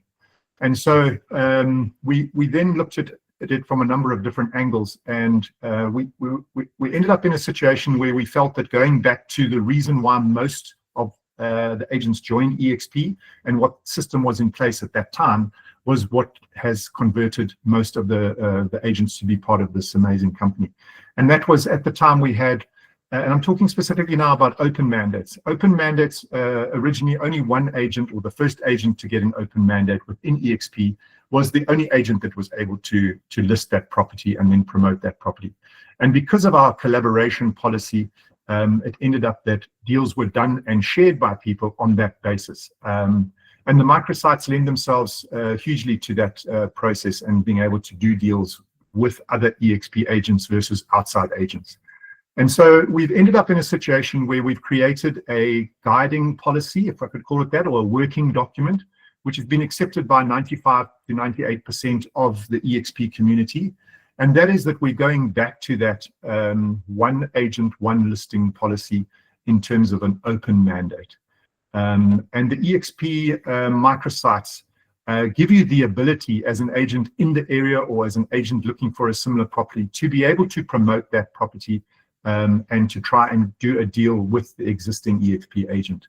[SPEAKER 21] And so we then looked at it from a number of different angles, and we ended up in a situation where we felt that going back to the reason why most of the agents joined EXP and what system was in place at that time was what has converted most of the agents to be part of this amazing company. And that was at the time we had, and I'm talking specifically now about open mandates. Open mandates, originally only one agent, or the first agent to get an open mandate within EXP, was the only agent that was able to list that property and then promote that property. And because of our collaboration policy, it ended up that deals were done and shared by people on that basis. And the microsites lend themselves hugely to that process and being able to do deals with other EXP agents versus outside agents. And so we've ended up in a situation where we've created a guiding policy, if I could call it that, or a working document, which has been accepted by 95 to 98% of the EXP community. And that is that we're going back to that one agent, one listing policy in terms of an open mandate. And the EXP microsites give you the ability as an agent in the area or as an agent looking for a similar property to be able to promote that property and to try and do a deal with the existing EXP agent.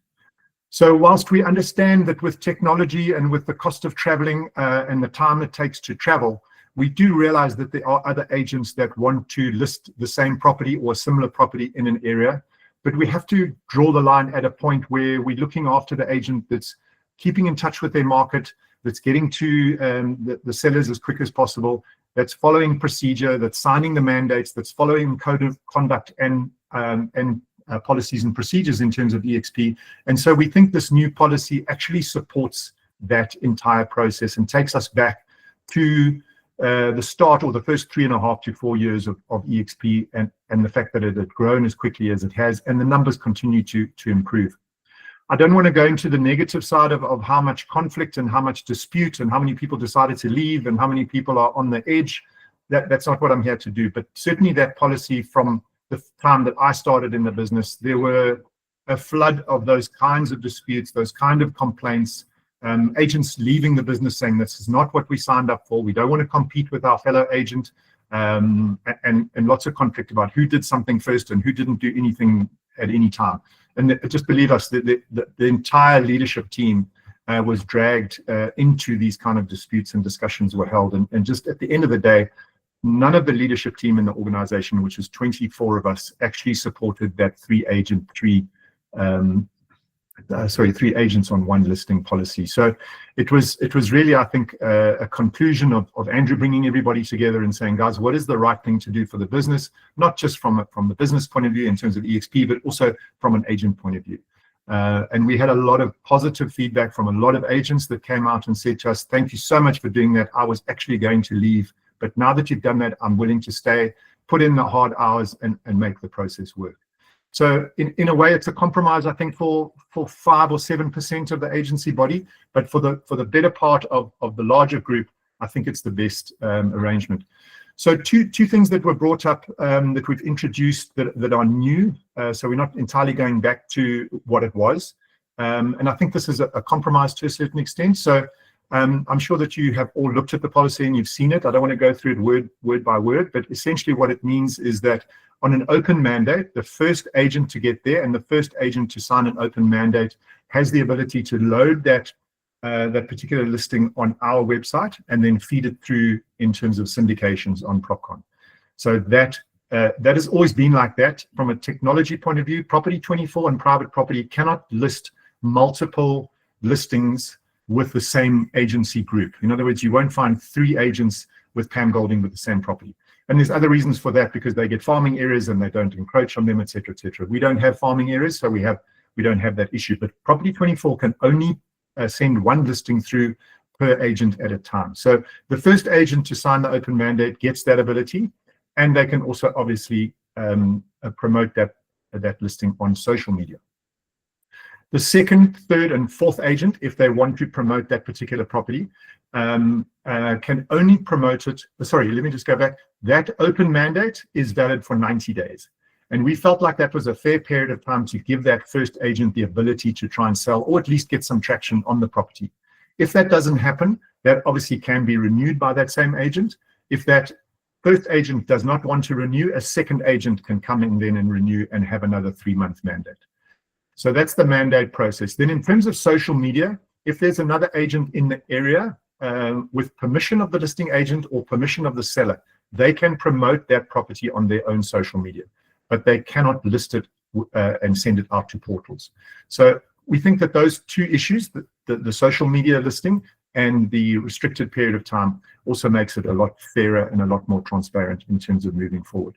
[SPEAKER 21] So whilst we understand that with technology and with the cost of traveling and the time it takes to travel, we do realize that there are other agents that want to list the same property or a similar property in an area. But we have to draw the line at a point where we're looking after the agent that's keeping in touch with their market, that's getting to the sellers as quick as possible, that's following procedure, that's signing the mandates, that's following code of conduct and policies and procedures in terms of EXP. And so we think this new policy actually supports that entire process and takes us back to the start, or the first 3.5 to 4 years of EXP, and the fact that it had grown as quickly as it has, and the numbers continue to improve. I don't want to go into the negative side of how much conflict and how much dispute and how many people decided to leave and how many people are on the edge. That's not what I'm here to do. But certainly that policy, from the time that I started in the business, there were a flood of those kinds of disputes, those kind of complaints, agents leaving the business saying this is not what we signed up for. We don't want to compete with our fellow agent, and lots of conflict about who did something first and who didn't do anything at any time. And just believe us, the entire leadership team was dragged into these kind of disputes, and discussions were held. And just at the end of the day, none of the leadership team in the organization, which was 24 of us, actually supported that three agents on one listing policy. So it was really, I think, a conclusion of Andrew bringing everybody together and saying, guys, what is the right thing to do for the business? Not just from the business point of view in terms of EXP, but also from an agent point of view. And we had a lot of positive feedback from a lot of agents that came out and said to us, thank you so much for doing that. I was actually going to leave, but now that you've done that, I'm willing to stay, put in the hard hours and make the process work. So in a way, it's a compromise, I think, for 5 or 7% of the agency body, but for the better part of the larger group, I think it's the best arrangement. So two things that were brought up that we've introduced that are new. So we're not entirely going back to what it was. And I think this is a compromise to a certain extent. So I'm sure that you have all looked at the policy and you've seen it. I don't want to go through it word by word, but essentially what it means is that on an open mandate, the first agent to get there and the first agent to sign an open mandate has the ability to load that particular listing on our website and then feed it through in terms of syndications on PropCon. So that has always been like that. From a technology point of view, Property 24 and private property cannot list multiple listings with the same agency group. In other words, you won't find 3 agents with Pam Golding with the same property. And there's other reasons for that, because they get farming areas and they don't encroach on them, et cetera, et cetera. We don't have farming areas, so we don't have that issue. But Property 24 can only send one listing through per agent at a time. So the first agent to sign the open mandate gets that ability, and they can also obviously promote that listing on social media. The second, third, and fourth agent, if they want to promote that particular property, can only promote it. Sorry, let me just go back. That open mandate is valid for 90 days. And we felt like that was a fair period of time to give that first agent the ability to try and sell, or at least get some traction on the property. If that doesn't happen, that obviously can be renewed by that same agent. If that first agent does not want to renew, a second agent can come in then and renew and have another 3-month mandate. So that's the mandate process. Then in terms of social media, if there's another agent in the area with permission of the listing agent or permission of the seller, they can promote that property on their own social media, but they cannot list it and send it out to portals. So we think that those two issues, the social media listing and the restricted period of time, also makes it a lot fairer and a lot more transparent in terms of moving forward.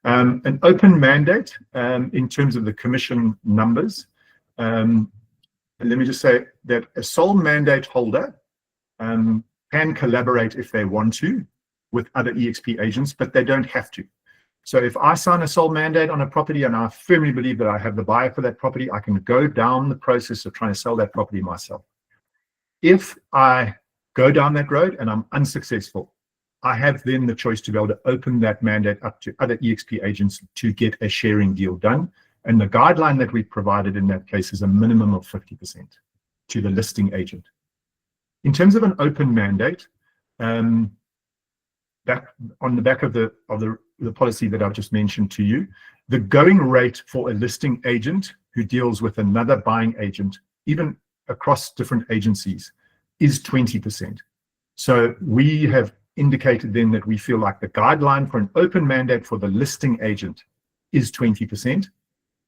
[SPEAKER 21] An open mandate in terms of the commission numbers. Let me just say that a sole mandate holder can collaborate if they want to with other EXP agents, but they don't have to. So if I sign a sole mandate on a property and I firmly believe that I have the buyer for that property, I can go down the process of trying to sell that property myself. If I go down that road and I'm unsuccessful, I have then the choice to be able to open that mandate up to other EXP agents to get a sharing deal done. And the guideline that we provided in that case is a minimum of 50% to the listing agent. In terms of an open mandate, that on the back of the policy that I've just mentioned to you, the going rate for a listing agent who deals with another buying agent, even across different agencies, is 20%. So we have indicated then that we feel like the guideline for an open mandate for the listing agent is 20%.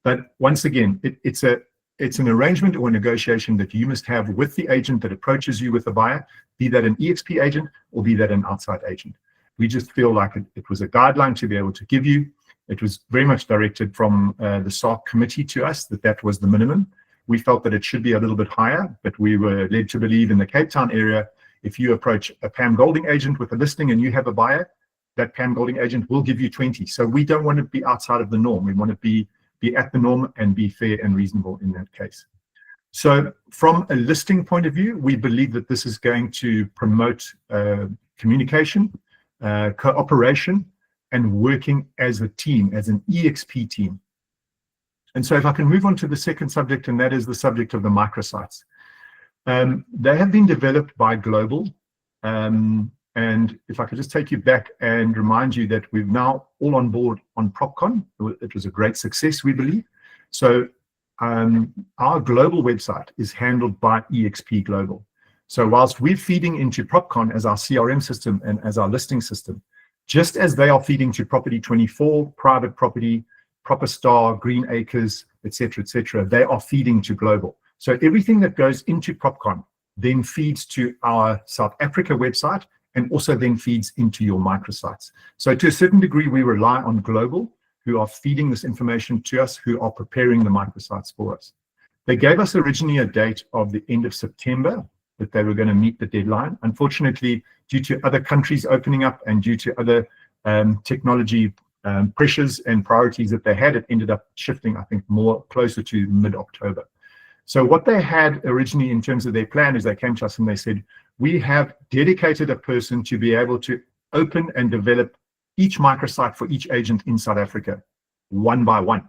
[SPEAKER 21] But once again, it's an arrangement or a negotiation that you must have with the agent that approaches you with a buyer, be that an EXP agent or be that an outside agent. We just feel like it was a guideline to be able to give you. It was very much directed from the SARC committee to us that was the minimum. We felt that it should be a little bit higher, but we were led to believe in the Cape Town area, if you approach a Pam Golding agent with a listing and you have a buyer, that Pam Golding agent will give you 20. So we don't want to be outside of the norm. We want to be at the norm and be fair and reasonable in that case. So from a listing point of view, we believe that this is going to promote communication, cooperation, and working as a team, as an EXP team. And so if I can move on to the second subject, and that is the subject of the microsites. They have been developed by Global. And if I could just take you back and remind you that we're now all on board on PropCon. It was a great success, we believe. So our global website is handled by EXP Global. So whilst we're feeding into PropCon as our CRM system and as our listing system, just as they are feeding to Property 24, Private Property, Proper Star, Green Acres, etc., they are feeding to Global. So everything that goes into PropCon then feeds to our South Africa website and also then feeds into your microsites. So to a certain degree, we rely on Global, who are feeding this information to us, who are preparing the microsites for us. They gave us originally a date of the end of September that they were going to meet the deadline. Unfortunately, due to other countries opening up and due to other technology pressures and priorities that they had, it ended up shifting, I think, more closer to mid-October. So what they had originally in terms of their plan is they came to us and they said, we have dedicated a person to be able to open and develop each microsite for each agent in South Africa, one by one.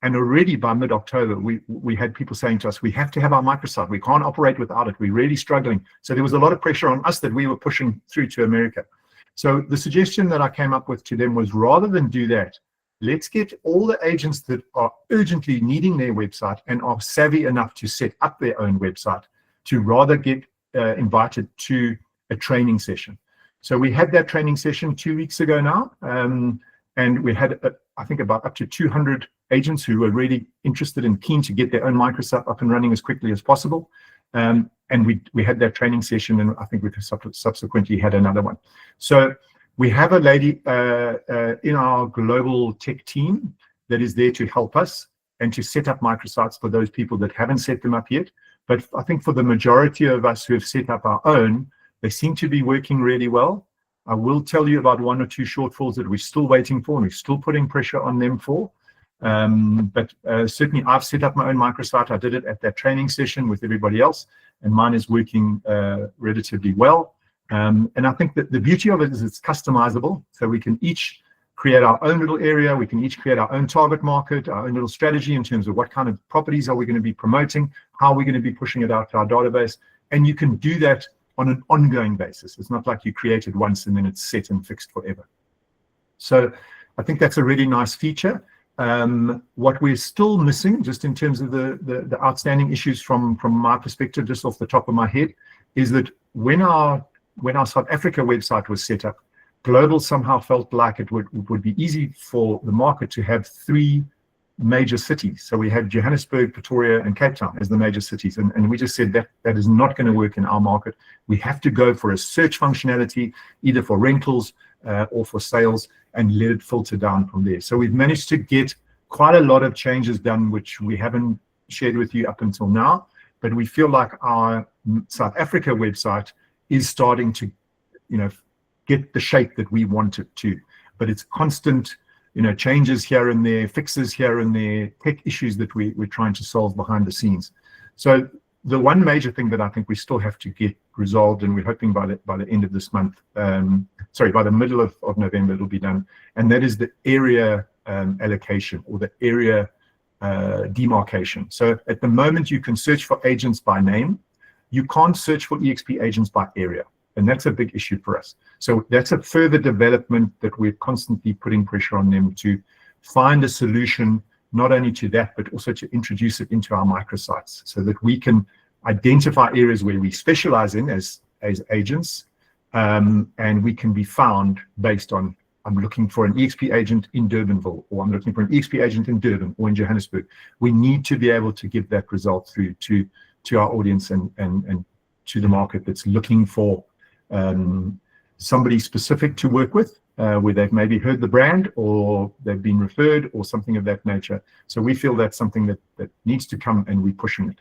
[SPEAKER 21] And already by mid-October, we had people saying to us, we have to have our microsite. We can't operate without it. We're really struggling. So there was a lot of pressure on us that we were pushing through to America. So the suggestion that I came up with to them was, rather than do that, let's get all the agents that are urgently needing their website and are savvy enough to set up their own website to rather get invited to a training session. So we had that training session 2 weeks ago now, and we had, I think, about up to 200 agents who were really interested and keen to get their own microsite up and running as quickly as possible. And we had that training session, and I think we subsequently had another one. So we have a lady in our global tech team that is there to help us and to set up microsites for those people that haven't set them up yet. But I think for the majority of us who have set up our own, they seem to be working really well. I will tell you about one or two shortfalls that we're still waiting for and we're still putting pressure on them for. But certainly I've set up my own microsite. I did it at that training session with everybody else, and mine is working relatively well. And I think that the beauty of it is it's customizable. So we can each create our own little area. We can each create our own target market, our own little strategy in terms of what kind of properties are we going to be promoting, how are we going to be pushing it out to our database. And you can do that on an ongoing basis. It's not like you create it once and then it's set and fixed forever. So I think that's a really nice feature. What we're still missing, just in terms of the outstanding issues from my perspective, just off the top of my head, is that when our South Africa website was set up, Global somehow felt like it would be easy for the market to have 3 major cities. So we had Johannesburg, Pretoria, and Cape Town as the major cities. And we just said that is not going to work in our market. We have to go for a search functionality, either for rentals or for sales, and let it filter down from there. So we've managed to get quite a lot of changes done, which we haven't shared with you up until now. But we feel like our South Africa website is starting to, get the shape that we want it to. But it's constant, changes here and there, fixes here and there, tech issues that we're trying to solve behind the scenes. So the one major thing that I think we still have to get resolved, and we're hoping by the end of this month, by the middle of November, it'll be done, and that is the area allocation or the area demarcation. So at the moment, you can search for agents by name. You can't search for EXP agents by area. And that's a big issue for us. So that's a further development that we're constantly putting pressure on them to find a solution, not only to that, but also to introduce it into our microsites so that we can identify areas where we specialize in as agents, and we can be found based on, I'm looking for an EXP agent in Durbanville, or I'm looking for an EXP agent in Durban or in Johannesburg. We need to be able to give that result through to our audience and to the market that's looking for somebody specific to work with, where they've maybe heard the brand or they've been referred or something of that nature. So we feel that's something that needs to come, and we're pushing it.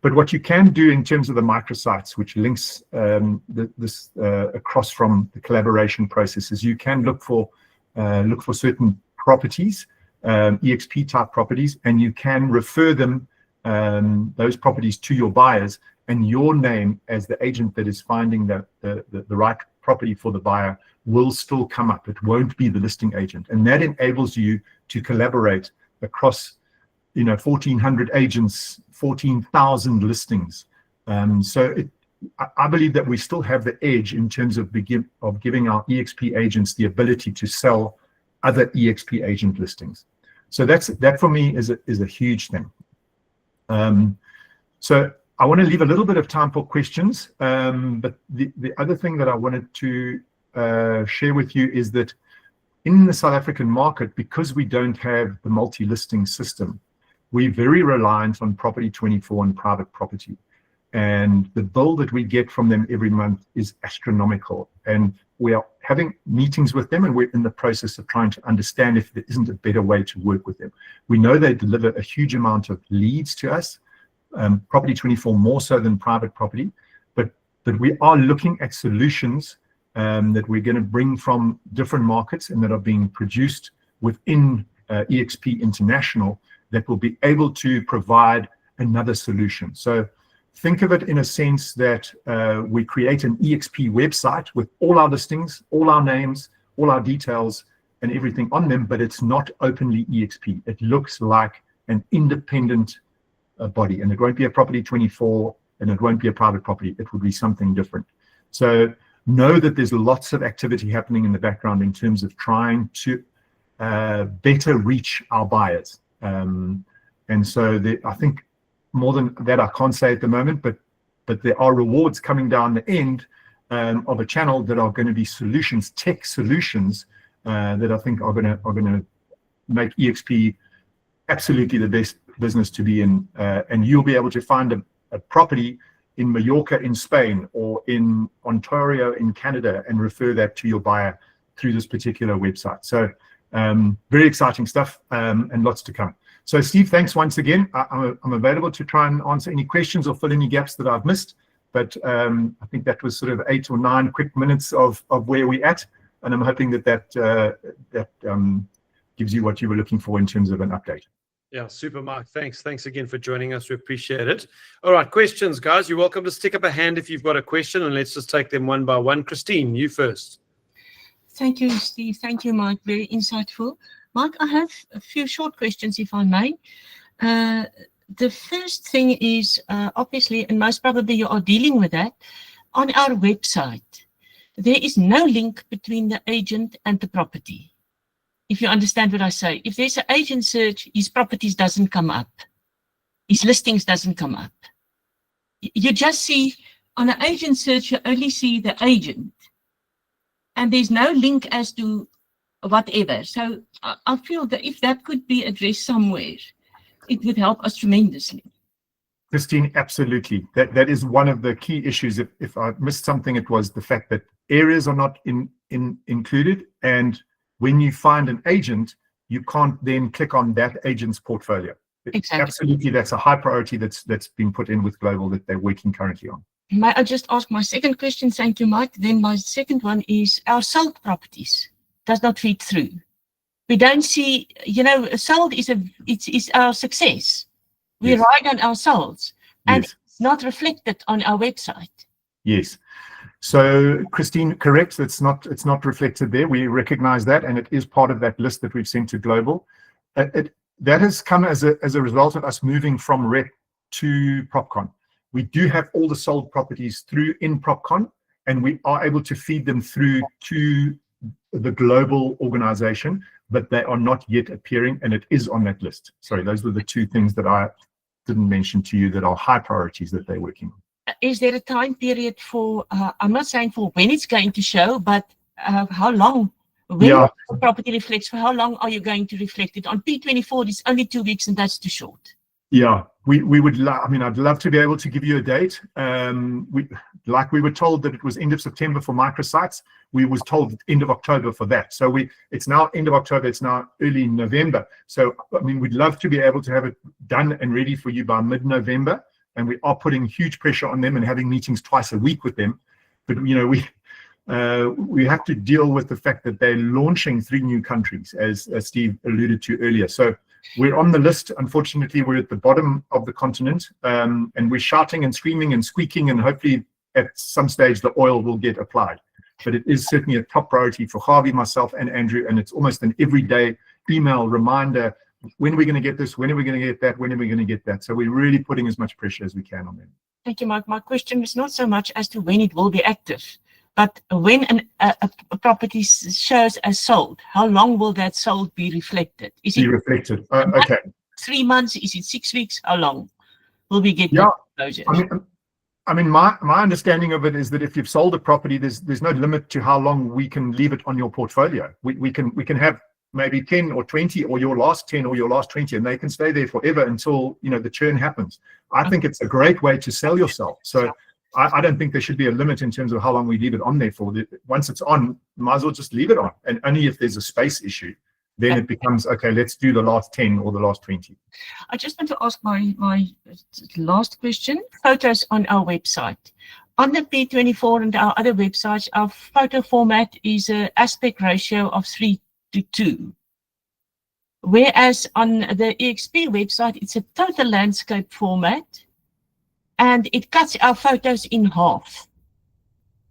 [SPEAKER 21] But what you can do in terms of the microsites, which links this across from the collaboration processes, you can look for certain properties, EXP type properties, and you can refer them, those properties, to your buyers, and your name as the agent that is finding the right property for the buyer will still come up. It won't be the listing agent. And that enables you to collaborate across 1,400 agents, 14,000 listings. So I believe that we still have the edge in terms of giving our EXP agents the ability to sell other EXP agent listings. So that for me is a huge thing. So I want to leave a little bit of time for questions, but the other thing that I wanted to share with you is that in the South African market, because we don't have the multi-listing system, we're very reliant on Property 24 and private property. And the bill that we get from them every month is astronomical. And we are having meetings with them, and we're in the process of trying to understand if there isn't a better way to work with them. We know they deliver a huge amount of leads to us, Property 24 more so than private property, but we are looking at solutions that we're going to bring from different markets and that are being produced within EXP International that will be able to provide another solution. So think of it in a sense that we create an EXP website with all our listings, all our names, all our details and everything on them, but it's not openly EXP. It looks like an independent body, and it won't be a Property 24 and it won't be a private property. It will be something different. So know that there's lots of activity happening in the background in terms of trying to better reach our buyers. And so I think more than that I can't say at the moment, but there are rewards coming down the end of a channel that are going to be solutions, tech solutions that I think are going to make EXP absolutely the best business to be in. And you'll be able to find a property in Mallorca in Spain or in Ontario in Canada and refer that to your buyer through this particular website. So very exciting stuff and lots to come. So Steve, thanks once again. I'm available to try and answer any questions or fill any gaps that I've missed. But I think that was sort of 8 or 9 quick minutes of where we're at. And I'm hoping that gives you what you were looking for in terms of an update.
[SPEAKER 1] Yeah, super, Mark. Thanks. Thanks again for joining us. We appreciate it. All right, questions, guys. You're welcome to stick up a hand if you've got a question, and let's just take them one by one. Christine, you first.
[SPEAKER 3] Thank you, Steve. Thank you, Mike. Very insightful. Mike, I have a few short questions, if I may. The first thing is, obviously, and most probably you are dealing with that, on our website, there is no link between the agent and the property. If you understand what I say. If there's an agent search, his properties doesn't come up. His listings doesn't come up. You just see, on an agent search, you only see the agent. And there's no link as to whatever. So I feel that if that could be addressed somewhere, it would help us tremendously.
[SPEAKER 21] Christine, absolutely. That is one of the key issues. If I missed something, it was the fact that areas are not included. And when you find an agent, you can't then click on that agent's portfolio.
[SPEAKER 3] Exactly.
[SPEAKER 21] Absolutely, that's a high priority that's been put in with Global that they're working currently on.
[SPEAKER 3] May I just ask my second question? Thank you, Mike. Then my second one is our sold properties does not feed through. We don't see, sold is our success. We
[SPEAKER 21] Yes.
[SPEAKER 3] ride on our solds, and
[SPEAKER 21] Yes.
[SPEAKER 3] it's not reflected on our website.
[SPEAKER 21] Yes. So, Christine, correct. It's not reflected there. We recognize that, and it is part of that list that we've sent to Global. That has come as a result of us moving from Rep to PropCon. We do have all the sold properties through in PropCon, and we are able to feed them through to the Global organization, but they are not yet appearing, and it is on that list. Sorry, those were the two things that I didn't mention to you that are high priorities that they're working on.
[SPEAKER 3] Is there a time period for, I'm not saying for when it's going to show, but how long? When
[SPEAKER 21] Yeah.
[SPEAKER 3] the property reflects, for how long are you going to reflect it? On P24, it's only 2 weeks, and that's too short.
[SPEAKER 21] Yeah, we would I'd love to be able to give you a date. We were told that it was end of September for microsites. We was told end of October for that. So it's now end of October, it's now early November. So, we'd love to be able to have it done and ready for you by mid-November. And we are putting huge pressure on them and having meetings twice a week with them. But, we have to deal with the fact that they're launching 3 new countries, as Steve alluded to earlier. So we're on the list. Unfortunately, we're at the bottom of the continent, and we're shouting and screaming and squeaking, and hopefully at some stage the oil will get applied. But it is certainly a top priority for Harvey, myself, and Andrew, and it's almost an everyday email reminder. When are we going to get this? When are we going to get that? When are we going to get that? So we're really putting as much pressure as we can on them.
[SPEAKER 3] Thank you, Mike. My question is not so much as to when it will be active, but when a property shows as sold, how long will that sold be reflected? Is it
[SPEAKER 21] reflected? Okay.
[SPEAKER 3] 3 months? Is it 6 weeks? How long will we get closure?
[SPEAKER 21] My understanding of it is that if you've sold a property, there's no limit to how long we can leave it on your portfolio. We can have maybe 10 or 20 or your last 10 or your last 20, and they can stay there forever until the churn happens. I think it's a great way to sell yourself. So I don't think there should be a limit in terms of how long we leave it on there for. Once it's on, might as well just leave it on. And only if there's a space issue, then it becomes, okay, let's do the last 10 or the last 20.
[SPEAKER 3] I just want to ask my last question. Photos on our website. On the P24 and our other websites, our photo format is an aspect ratio of 3:2. Whereas on the EXP website, it's a total landscape format, and it cuts our photos in half.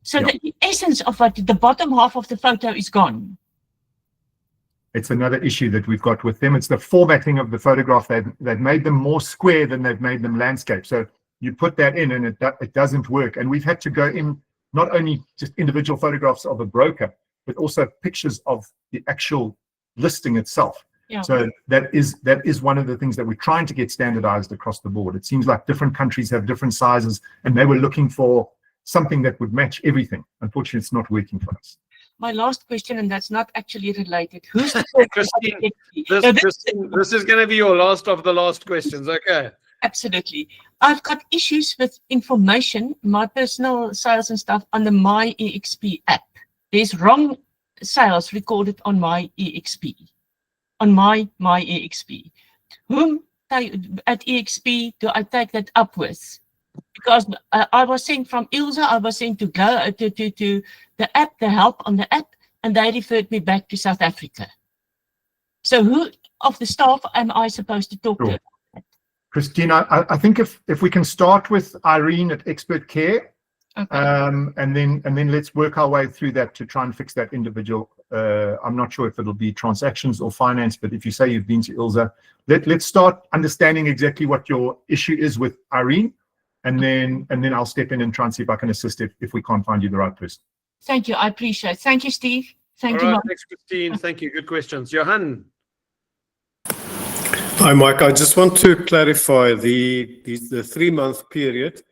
[SPEAKER 3] So the essence of it, the bottom half of the photo is gone.
[SPEAKER 21] It's another issue that we've got with them. It's the formatting of the photograph. They've made them more square than they've made them landscape. So you put that in and it doesn't work. And we've had to go in not only just individual photographs of a broker, but also pictures of the actual listing itself.
[SPEAKER 3] Yeah.
[SPEAKER 21] So that is one of the things that we're trying to get standardized across the board. It seems like different countries have different sizes, and they were looking for something that would match everything. Unfortunately, it's not working for us.
[SPEAKER 3] My last question, and that's not actually related. Who's the
[SPEAKER 1] Christine, this is going to be your last of the last questions. Okay.
[SPEAKER 3] Absolutely. I've got issues with information, my personal sales and stuff on the My EXP app. There's wrong sales recorded on My EXP, on my EXP. Whom at EXP do I take that up with? Because I was sent from Ilse, I was sent to go to the app, the help on the app, and they referred me back to South Africa. So who of the staff am I supposed to talk to?
[SPEAKER 21] Christina, I think if we can start with Irene at Expert Care, and then let's work our way through that to try and fix that individual. I'm not sure if it'll be transactions or finance, but if you say you've been to Ilza, let's start understanding exactly what your issue is with Irene, and then I'll step in and try and see if I can assist if we can't find you the right person.
[SPEAKER 3] Thank you. I appreciate it. Thank you, Steve. Thank
[SPEAKER 1] All
[SPEAKER 3] you,
[SPEAKER 1] right,
[SPEAKER 3] Mark.
[SPEAKER 1] thanks, Christine. Thank you. Good questions. Johan.
[SPEAKER 4] Hi, Mike. I just want to clarify the 3-month period.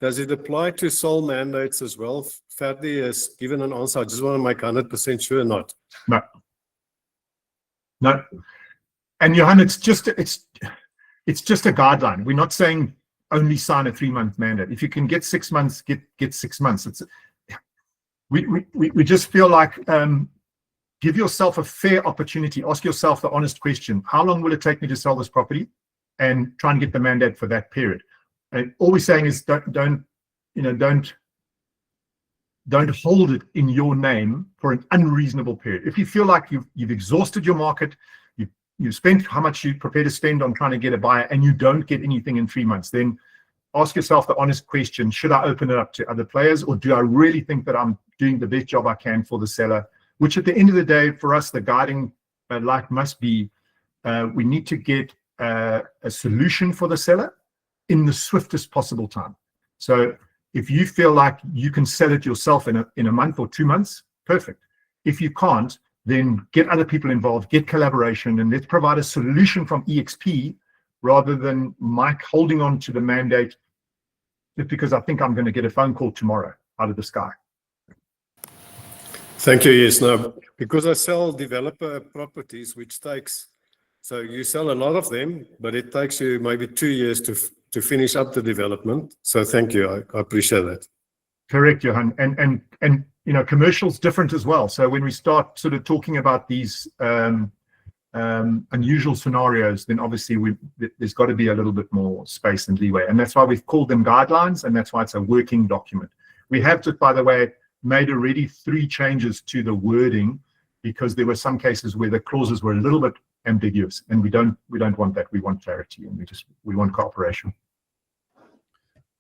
[SPEAKER 4] Does it apply to sole mandates as well? Ferdi has given an answer. I just want to make 100% sure or not.
[SPEAKER 21] No. No. And Johan, it's just a guideline. We're not saying only sign a 3-month mandate. If you can get 6 months, get 6 months. We just feel like give yourself a fair opportunity. Ask yourself the honest question: how long will it take me to sell this property? And try and get the mandate for that period. And all we're saying is don't hold it in your name for an unreasonable period. If you feel like you've exhausted your market, you've spent how much you're prepared to spend on trying to get a buyer, and you don't get anything in 3 months, then ask yourself the honest question: should I open it up to other players, or do I really think that I'm doing the best job I can for the seller? Which at the end of the day, for us, the guiding light must be we need to get a solution for the seller in the swiftest possible time. So if you feel like you can sell it yourself in a month or 2 months, perfect. If you can't, then get other people involved, get collaboration, and let's provide a solution from EXP rather than Mike holding on to the mandate just because I think I'm going to get a phone call tomorrow out of the sky.
[SPEAKER 4] Thank you. Yes, no, because I sell developer properties, which takes, so you sell a lot of them, but it takes you maybe 2 years to finish up the development. So thank you. I appreciate that.
[SPEAKER 21] Correct, Johan. And you know, commercial's different as well. So when we start sort of talking about these unusual scenarios, then obviously there's got to be a little bit more space and leeway. And that's why we've called them guidelines, and that's why it's a working document. We have just, by the way, made already 3 changes to the wording because there were some cases where the clauses were a little bit ambiguous, and we don't want that. We want clarity, and we want cooperation.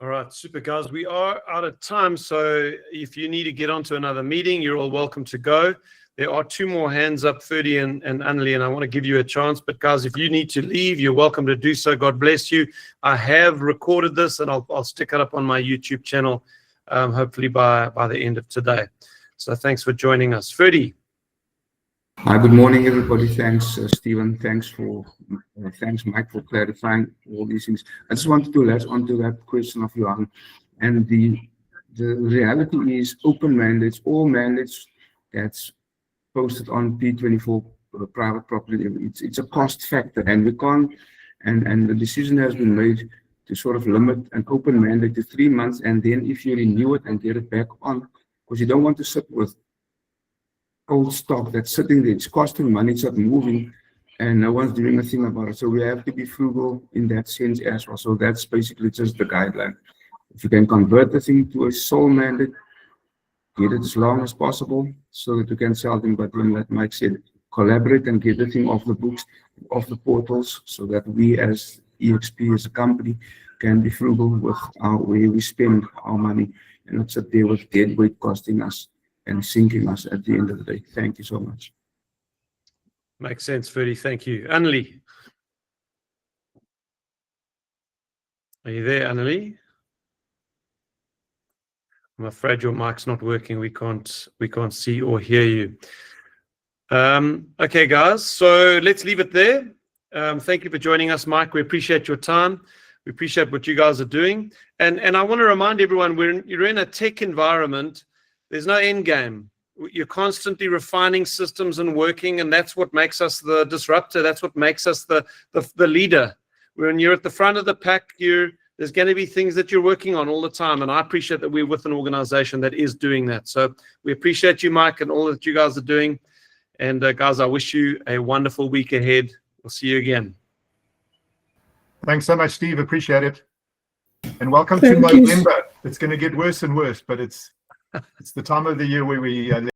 [SPEAKER 1] All right, super guys. We are out of time, so if you need to get onto another meeting, you're all welcome to go. There are 2 more hands up, Ferdi and Annelie, and I want to give you a chance. But guys, if you need to leave, you're welcome to do so. God bless you. I have recorded this, and I'll stick it up on my YouTube channel, hopefully by the end of today. So thanks for joining us. Ferdi.
[SPEAKER 22] Hi, good morning, everybody. Thanks, Stephen. Thanks, Mike, for clarifying all these things. I just wanted to latch onto that question of Johan. And the reality is open mandates, all mandates that's posted on P24 private property. It's a cost factor, and we can't, and the decision has been made to sort of limit an open mandate to 3 months, and then if you renew it and get it back on, because you don't want to sit with old stock that's sitting there. It's costing money, it's not moving, and no one's doing a thing about it. So we have to be frugal in that sense as well. So that's basically just the guideline. If you can convert the thing to a sole mandate, get it as long as possible so that you can sell them. But then, like Mike said, collaborate and get the thing off the books, off the portals, so that we as EXP, as a company, can be frugal with where we spend our money and not sit there with dead weight costing us and sinking us at the end of the day. Thank you so much.
[SPEAKER 1] Makes sense, Ferdi. Thank you. Annelie. Are you there, Annelie? I'm afraid your mic's not working. We can't see or hear you. Okay, guys. So let's leave it there. Thank you for joining us, Mike. We appreciate your time. We appreciate what you guys are doing. And I want to remind everyone, you're in a tech environment. There's no end game. You're constantly refining systems and working, and that's what makes us the disruptor. That's what makes us the leader. When you're at the front of the pack, there's going to be things that you're working on all the time, and I appreciate that we're with an organization that is doing that. So we appreciate you, Mike, and all that you guys are doing. And guys, I wish you a wonderful week ahead. We'll see you again.
[SPEAKER 21] Thanks so much, Steve. Appreciate it. And welcome to November. It's going to get worse and worse, but it's the time of the year where we